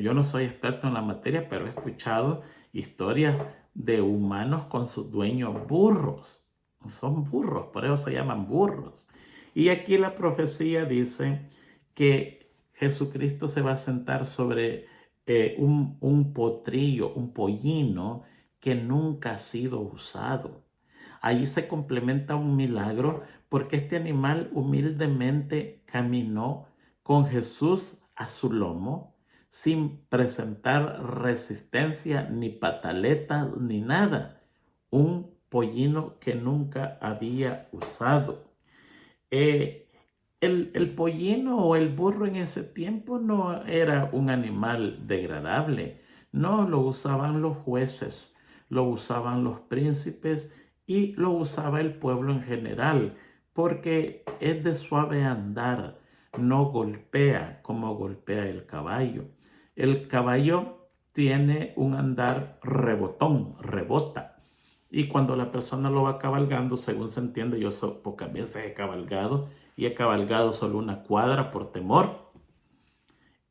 Yo no soy experto en la materia, pero he escuchado historias de humanos con sus dueños burros. Son burros, por eso se llaman burros. Y aquí la profecía dice que Jesucristo se va a sentar sobre un potrillo, un pollino que nunca ha sido usado. Ahí se complementa un milagro, porque este animal humildemente caminó con Jesús a su lomo, sin presentar resistencia, ni pataletas, ni nada. Un pollino que nunca había usado. El pollino o el burro en ese tiempo no era un animal degradable. No, lo usaban los jueces, lo usaban los príncipes y lo usaba el pueblo en general, porque es de suave andar, no golpea como golpea el caballo. El caballo tiene un andar rebotón, rebota. Y cuando la persona lo va cabalgando, según se entiende, yo pocas veces he cabalgado y he cabalgado solo una cuadra por temor.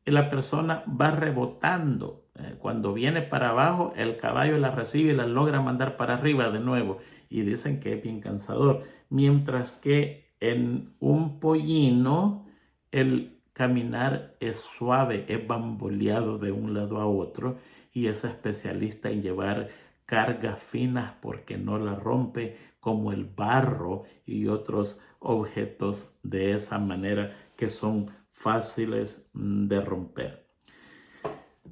Y la persona va rebotando. Cuando viene para abajo, el caballo la recibe y la logra mandar para arriba de nuevo. Y dicen que es bien cansador. Mientras que en un pollino, el caminar es suave, es bamboleado de un lado a otro y es especialista en llevar cargas finas porque no la rompe como el barro y otros objetos de esa manera que son fáciles de romper.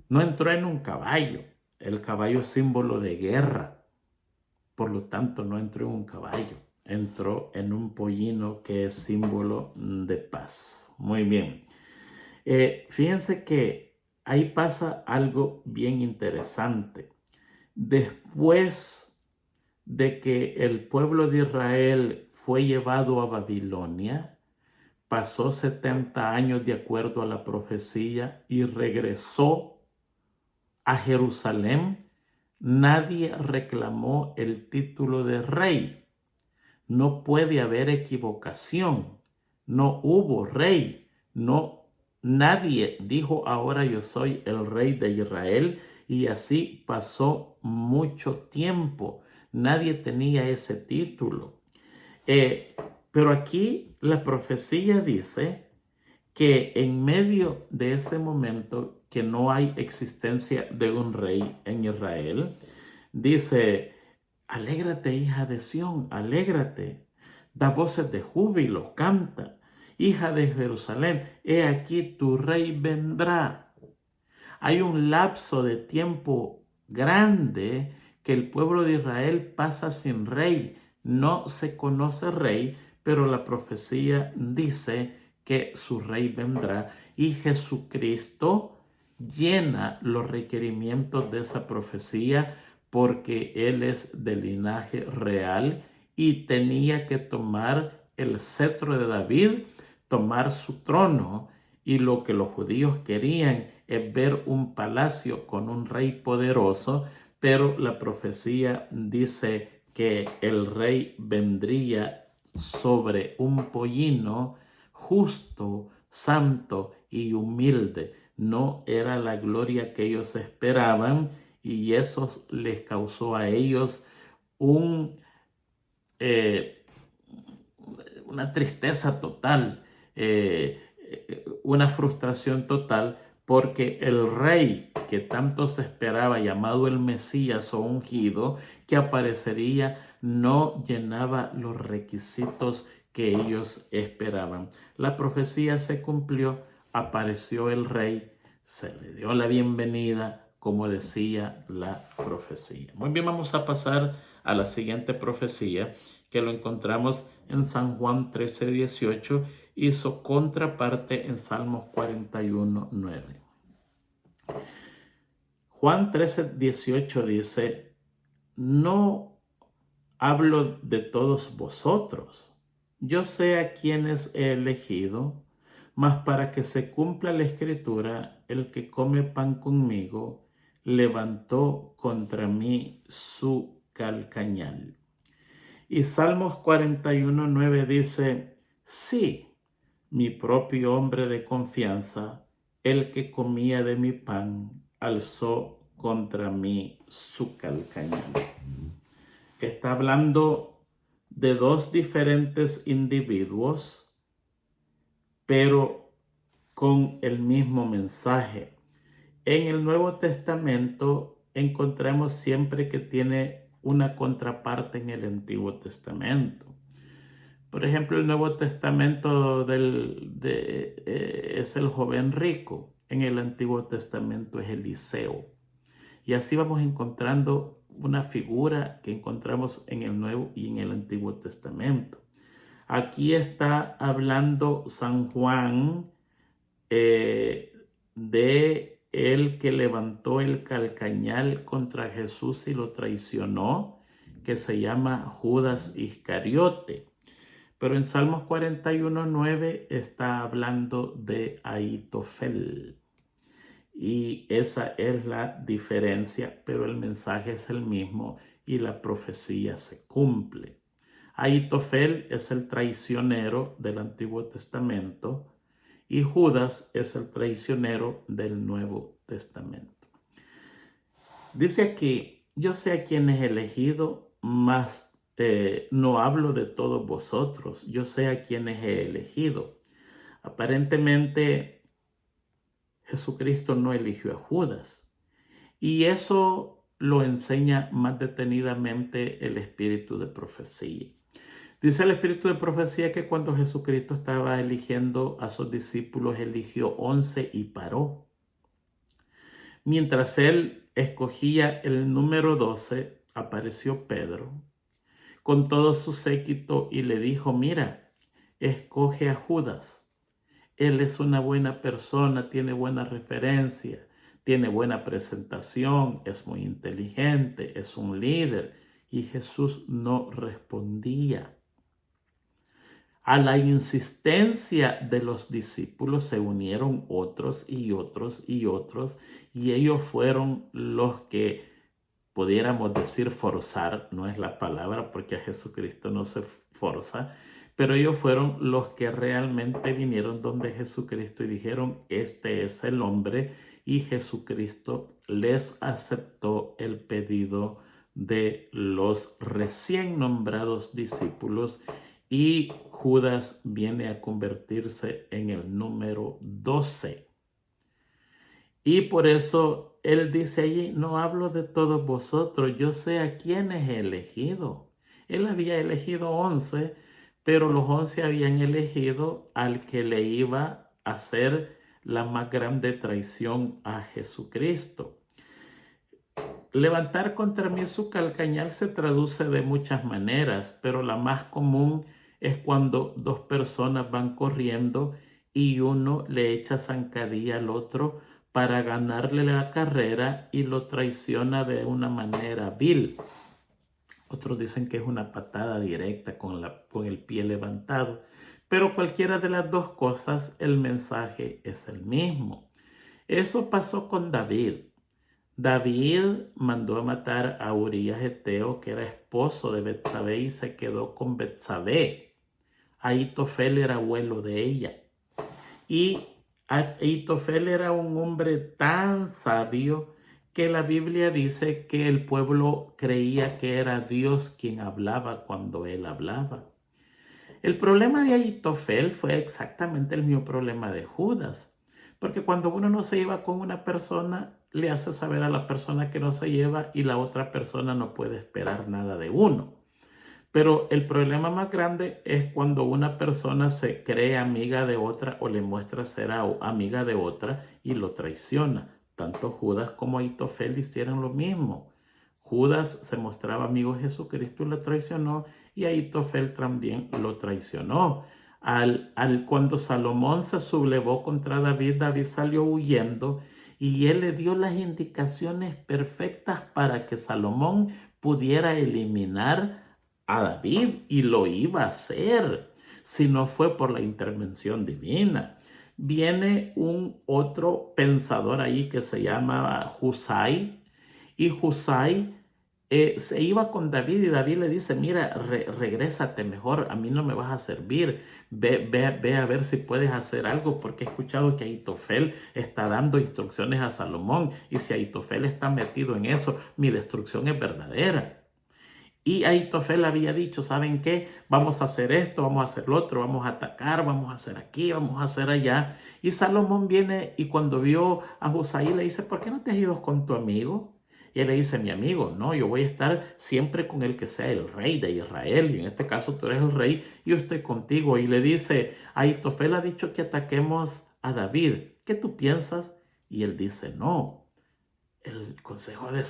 No entró en un caballo. El caballo es símbolo de guerra. Por lo tanto, no entró en un caballo. Entró en un pollino que es símbolo de paz. Muy bien. Fíjense que ahí pasa algo bien interesante. Después de que el pueblo de Israel fue llevado a Babilonia, pasó 70 años de acuerdo a la profecía y regresó a Jerusalén. Nadie reclamó el título de rey. No puede haber equivocación. No hubo rey. Nadie dijo ahora yo soy el rey de Israel, y así pasó mucho tiempo. Nadie tenía ese título. Pero aquí la profecía dice que en medio de ese momento que no hay existencia de un rey en Israel, dice: alégrate, hija de Sión, alégrate, da voces de júbilo, canta, hija de Jerusalén, he aquí tu rey vendrá. Hay un lapso de tiempo grande que el pueblo de Israel pasa sin rey. No se conoce rey, pero la profecía dice que su rey vendrá, y Jesucristo llena los requerimientos de esa profecía porque Él es de linaje real y tenía que tomar el cetro de David, tomar su trono. Y lo que los judíos querían es ver un palacio con un rey poderoso, pero la profecía dice que el rey vendría sobre un pollino justo, santo y humilde. No era la gloria que ellos esperaban, y eso les causó a ellos una tristeza total, una frustración total, porque el rey que tanto se esperaba, llamado el Mesías o ungido, que aparecería, no llenaba los requisitos que ellos esperaban. La profecía se cumplió, apareció el rey, se le dio la bienvenida, como decía la profecía. Muy bien, vamos a pasar a la siguiente profecía, que lo encontramos en San Juan 13:18 y su contraparte en Salmos 41:9. Juan 13:18 dice: no hablo de todos vosotros, yo sé a quienes he elegido, mas para que se cumpla la escritura, el que come pan conmigo levantó contra mí su calcañal. Y Salmos 41:9 dice: sí, mi propio hombre de confianza, el que comía de mi pan, alzó contra mí su calcañal. Está hablando de dos diferentes individuos, pero con el mismo mensaje. En el Nuevo Testamento encontramos siempre que tiene una contraparte en el Antiguo Testamento. Por ejemplo, el Nuevo Testamento es el joven rico. En el Antiguo Testamento es Eliseo. Y así vamos encontrando una figura que encontramos en el Nuevo y en el Antiguo Testamento. Aquí está hablando San Juan de el que levantó el calcañal contra Jesús y lo traicionó, que se llama Judas Iscariote. Pero en Salmos 41:9 está hablando de Ahitofel. Y esa es la diferencia, pero el mensaje es el mismo y la profecía se cumple. Ahitofel es el traicionero del Antiguo Testamento y Judas es el traicionero del Nuevo Testamento. Dice aquí: yo sé a quién he elegido, mas no hablo de todos vosotros. Yo sé a quienes he elegido. Aparentemente, Jesucristo no eligió a Judas. Y eso lo enseña más detenidamente el espíritu de profecía. Dice el espíritu de profecía que cuando Jesucristo estaba eligiendo a sus discípulos, eligió 11 y paró. Mientras él escogía el número 12, apareció Pedro con todo su séquito y le dijo: mira, escoge a Judas. Él es una buena persona, tiene buena referencia, tiene buena presentación, es muy inteligente, es un líder. Y Jesús no respondía. A la insistencia de los discípulos se unieron otros y otros y otros, y ellos fueron los que, pudiéramos decir, forzar, no es la palabra porque a Jesucristo no se forza, pero ellos fueron los que realmente vinieron donde Jesucristo y dijeron: este es el hombre, y Jesucristo les aceptó el pedido de los recién nombrados discípulos, y Judas viene a convertirse en el número 12. Y por eso él dice allí: no hablo de todos vosotros, yo sé a quiénes he elegido. Él había elegido 11, pero los 11 habían elegido al que le iba a hacer la más grande traición a Jesucristo. Levantar contra mí su calcañar se traduce de muchas maneras, pero la más común es cuando dos personas van corriendo y uno le echa zancadilla al otro para ganarle la carrera y lo traiciona de una manera vil. Otros dicen que es una patada directa con el pie levantado, pero cualquiera de las dos cosas, el mensaje es el mismo. Eso pasó con David. David mandó a matar a Urías Eteo, que era esposo de Betsabé, y se quedó con Betsabé. Ahitofel era abuelo de ella. Y Ahitofel era un hombre tan sabio que la Biblia dice que el pueblo creía que era Dios quien hablaba cuando él hablaba. El problema de Ahitofel fue exactamente el mismo problema de Judas, porque cuando uno no se lleva con una persona, le hace saber a la persona que no se lleva y la otra persona no puede esperar nada de uno. Pero el problema más grande es cuando una persona se cree amiga de otra o le muestra ser amiga de otra y lo traiciona. Tanto Judas como Ahitofel hicieron lo mismo. Judas se mostraba amigo de Jesucristo y lo traicionó, y Ahitofel también lo traicionó. Cuando Salomón se sublevó contra David, David salió huyendo y él le dio las indicaciones perfectas para que Salomón pudiera eliminar a David, y lo iba a hacer si no fue por la intervención divina. Viene un otro pensador ahí que se llama Husai, y Husai se iba con David, y David le dice: mira, regrésate mejor, a mí no me vas a servir, ve a ver si puedes hacer algo, porque he escuchado que Ahitofel está dando instrucciones a Salomón, y si Ahitofel está metido en eso, mi destrucción es verdadera. Y Ahitofel había dicho: ¿saben qué? Vamos a hacer esto, vamos a hacer lo otro, vamos a atacar, vamos a hacer aquí, vamos a hacer allá. Y Salomón viene, y cuando vio a Husai le dice: ¿por qué no te has ido con tu amigo? Y él le dice: mi amigo, no, yo voy a estar siempre con el que sea el rey de Israel, y en este caso tú eres el rey, y yo estoy contigo. Y le dice: Ahitofel ha dicho que ataquemos a David, ¿qué tú piensas? Y él dice: no. El consejo del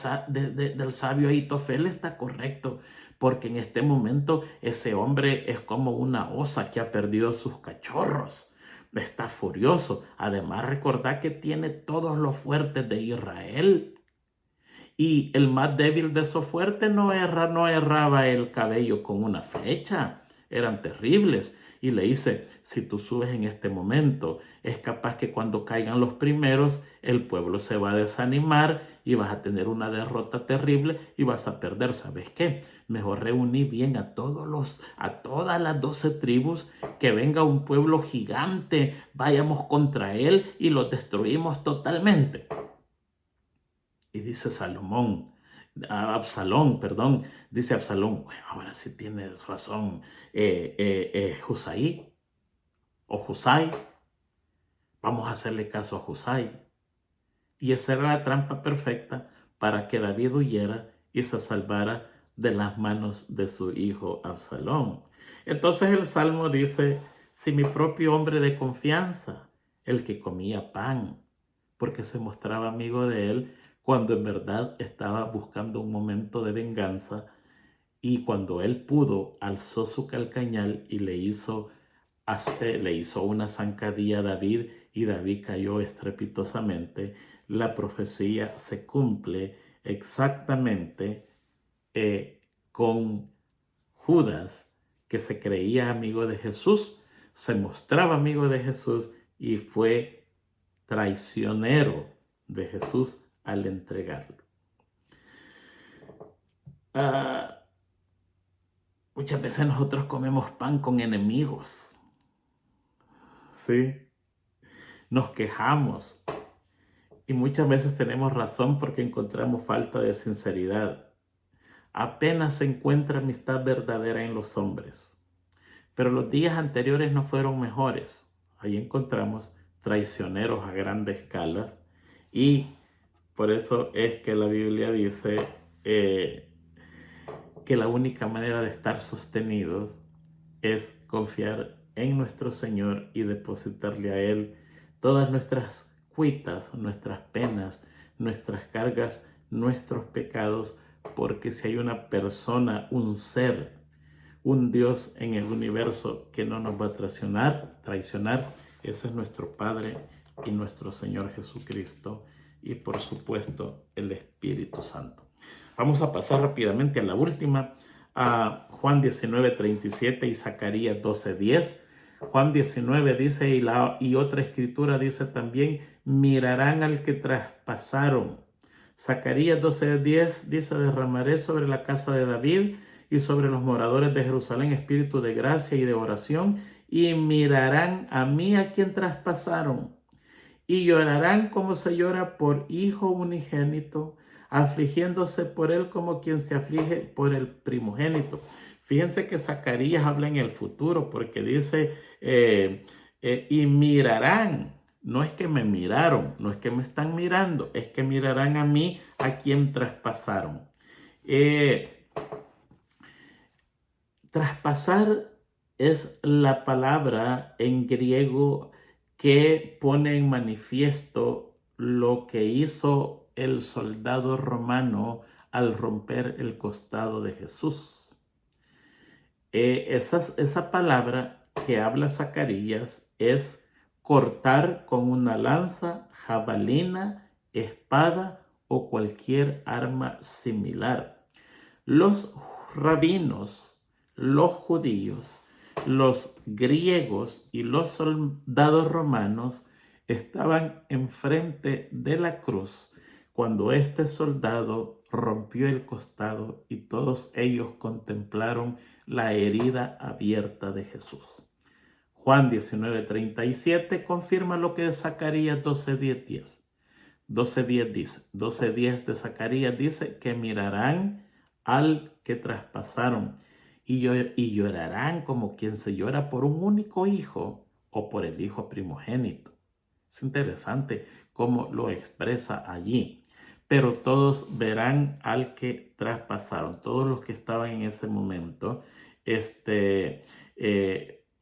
sabio Ahitofel está correcto, porque en este momento ese hombre es como una osa que ha perdido sus cachorros. Está furioso. Además, recordad que tiene todos los fuertes de Israel. Y el más débil de esos fuertes no erraba el cabello con una flecha. Eran terribles. Y le dice: si tú subes en este momento, es capaz que cuando caigan los primeros, el pueblo se va a desanimar y vas a tener una derrota terrible y vas a perder. ¿Sabes qué? Mejor reuní bien a todas las 12 tribus, que venga un pueblo gigante, vayamos contra él y los destruimos totalmente. Y dice Absalón, dice Absalón: bueno, ahora sí tienes razón, Husai o Husai, vamos a hacerle caso a Husai. Y esa era la trampa perfecta para que David huyera y se salvara de las manos de su hijo Absalón. Entonces el Salmo dice, si mi propio hombre de confianza, el que comía pan, porque se mostraba amigo de él cuando en verdad estaba buscando un momento de venganza, y cuando él pudo, alzó su calcañal y le hizo una zancadilla a David, y David cayó estrepitosamente. La profecía se cumple exactamente con Judas, que se creía amigo de Jesús, se mostraba amigo de Jesús y fue traicionero de Jesús al entregarlo. Muchas veces nosotros comemos pan con enemigos, ¿sí? Nos quejamos y muchas veces tenemos razón porque encontramos falta de sinceridad. Apenas se encuentra amistad verdadera en los hombres. Pero los días anteriores no fueron mejores. Ahí encontramos traicioneros a grandes escalas, y por eso es que la Biblia dice que la única manera de estar sostenidos es confiar en nuestro Señor y depositarle a Él todas nuestras cuitas, nuestras penas, nuestras cargas, nuestros pecados, porque si hay una persona, un ser, un Dios en el universo que no nos va a traicionar, ese es nuestro Padre y nuestro Señor Jesucristo, y por supuesto el Espíritu Santo. Vamos a pasar rápidamente a la última, a Juan 19:37 y Zacarías 12:10. Juan 19 dice, y otra escritura dice también, mirarán al que traspasaron. Zacarías 12:10 dice, derramaré sobre la casa de David y sobre los moradores de Jerusalén espíritu de gracia y de oración, y mirarán a mí a quien traspasaron, y llorarán como se llora por hijo unigénito, afligiéndose por él como quien se aflige por el primogénito. Fíjense que Zacarías habla en el futuro, porque dice, y mirarán. No es que me miraron, no es que me están mirando, es que mirarán a mí a quien traspasaron. Traspasar es la palabra en griego que pone en manifiesto lo que hizo el soldado romano al romper el costado de Jesús. Esa palabra que habla Zacarías es cortar con una lanza, jabalina, espada o cualquier arma similar. Los rabinos, los judíos, los griegos y los soldados romanos estaban enfrente de la cruz cuando este soldado rompió el costado, y todos ellos contemplaron la herida abierta de Jesús. Juan 19:37 confirma lo que Zacarías 12:10 dice. 12:10 de Zacarías dice que mirarán al que traspasaron y llorarán como quien se llora por un único hijo o por el hijo primogénito. Es interesante cómo lo expresa allí. Pero todos verán al que traspasaron. Todos los que estaban en ese momento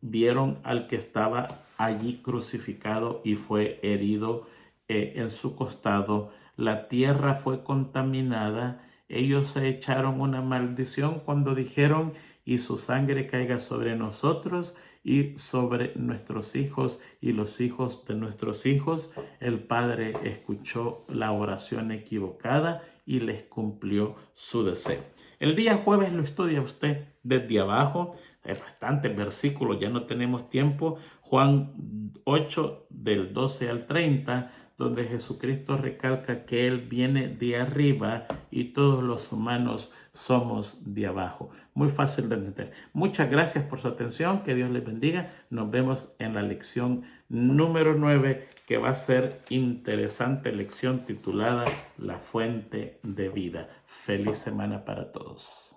vieron al que estaba allí crucificado y fue herido en su costado. La tierra fue contaminada. Ellos se echaron una maldición cuando dijeron, y su sangre caiga sobre nosotros y sobre nuestros hijos y los hijos de nuestros hijos. El Padre escuchó la oración equivocada y les cumplió su deseo. El día jueves lo estudia usted desde abajo. Hay bastantes versículos, ya no tenemos tiempo. Juan 8 del 12 al 30, donde Jesucristo recalca que Él viene de arriba y todos los humanos somos de abajo. Muy fácil de entender. Muchas gracias por su atención. Que Dios les bendiga. Nos vemos en la lección número 9, que va a ser interesante, lección titulada La fuente de vida. Feliz semana para todos.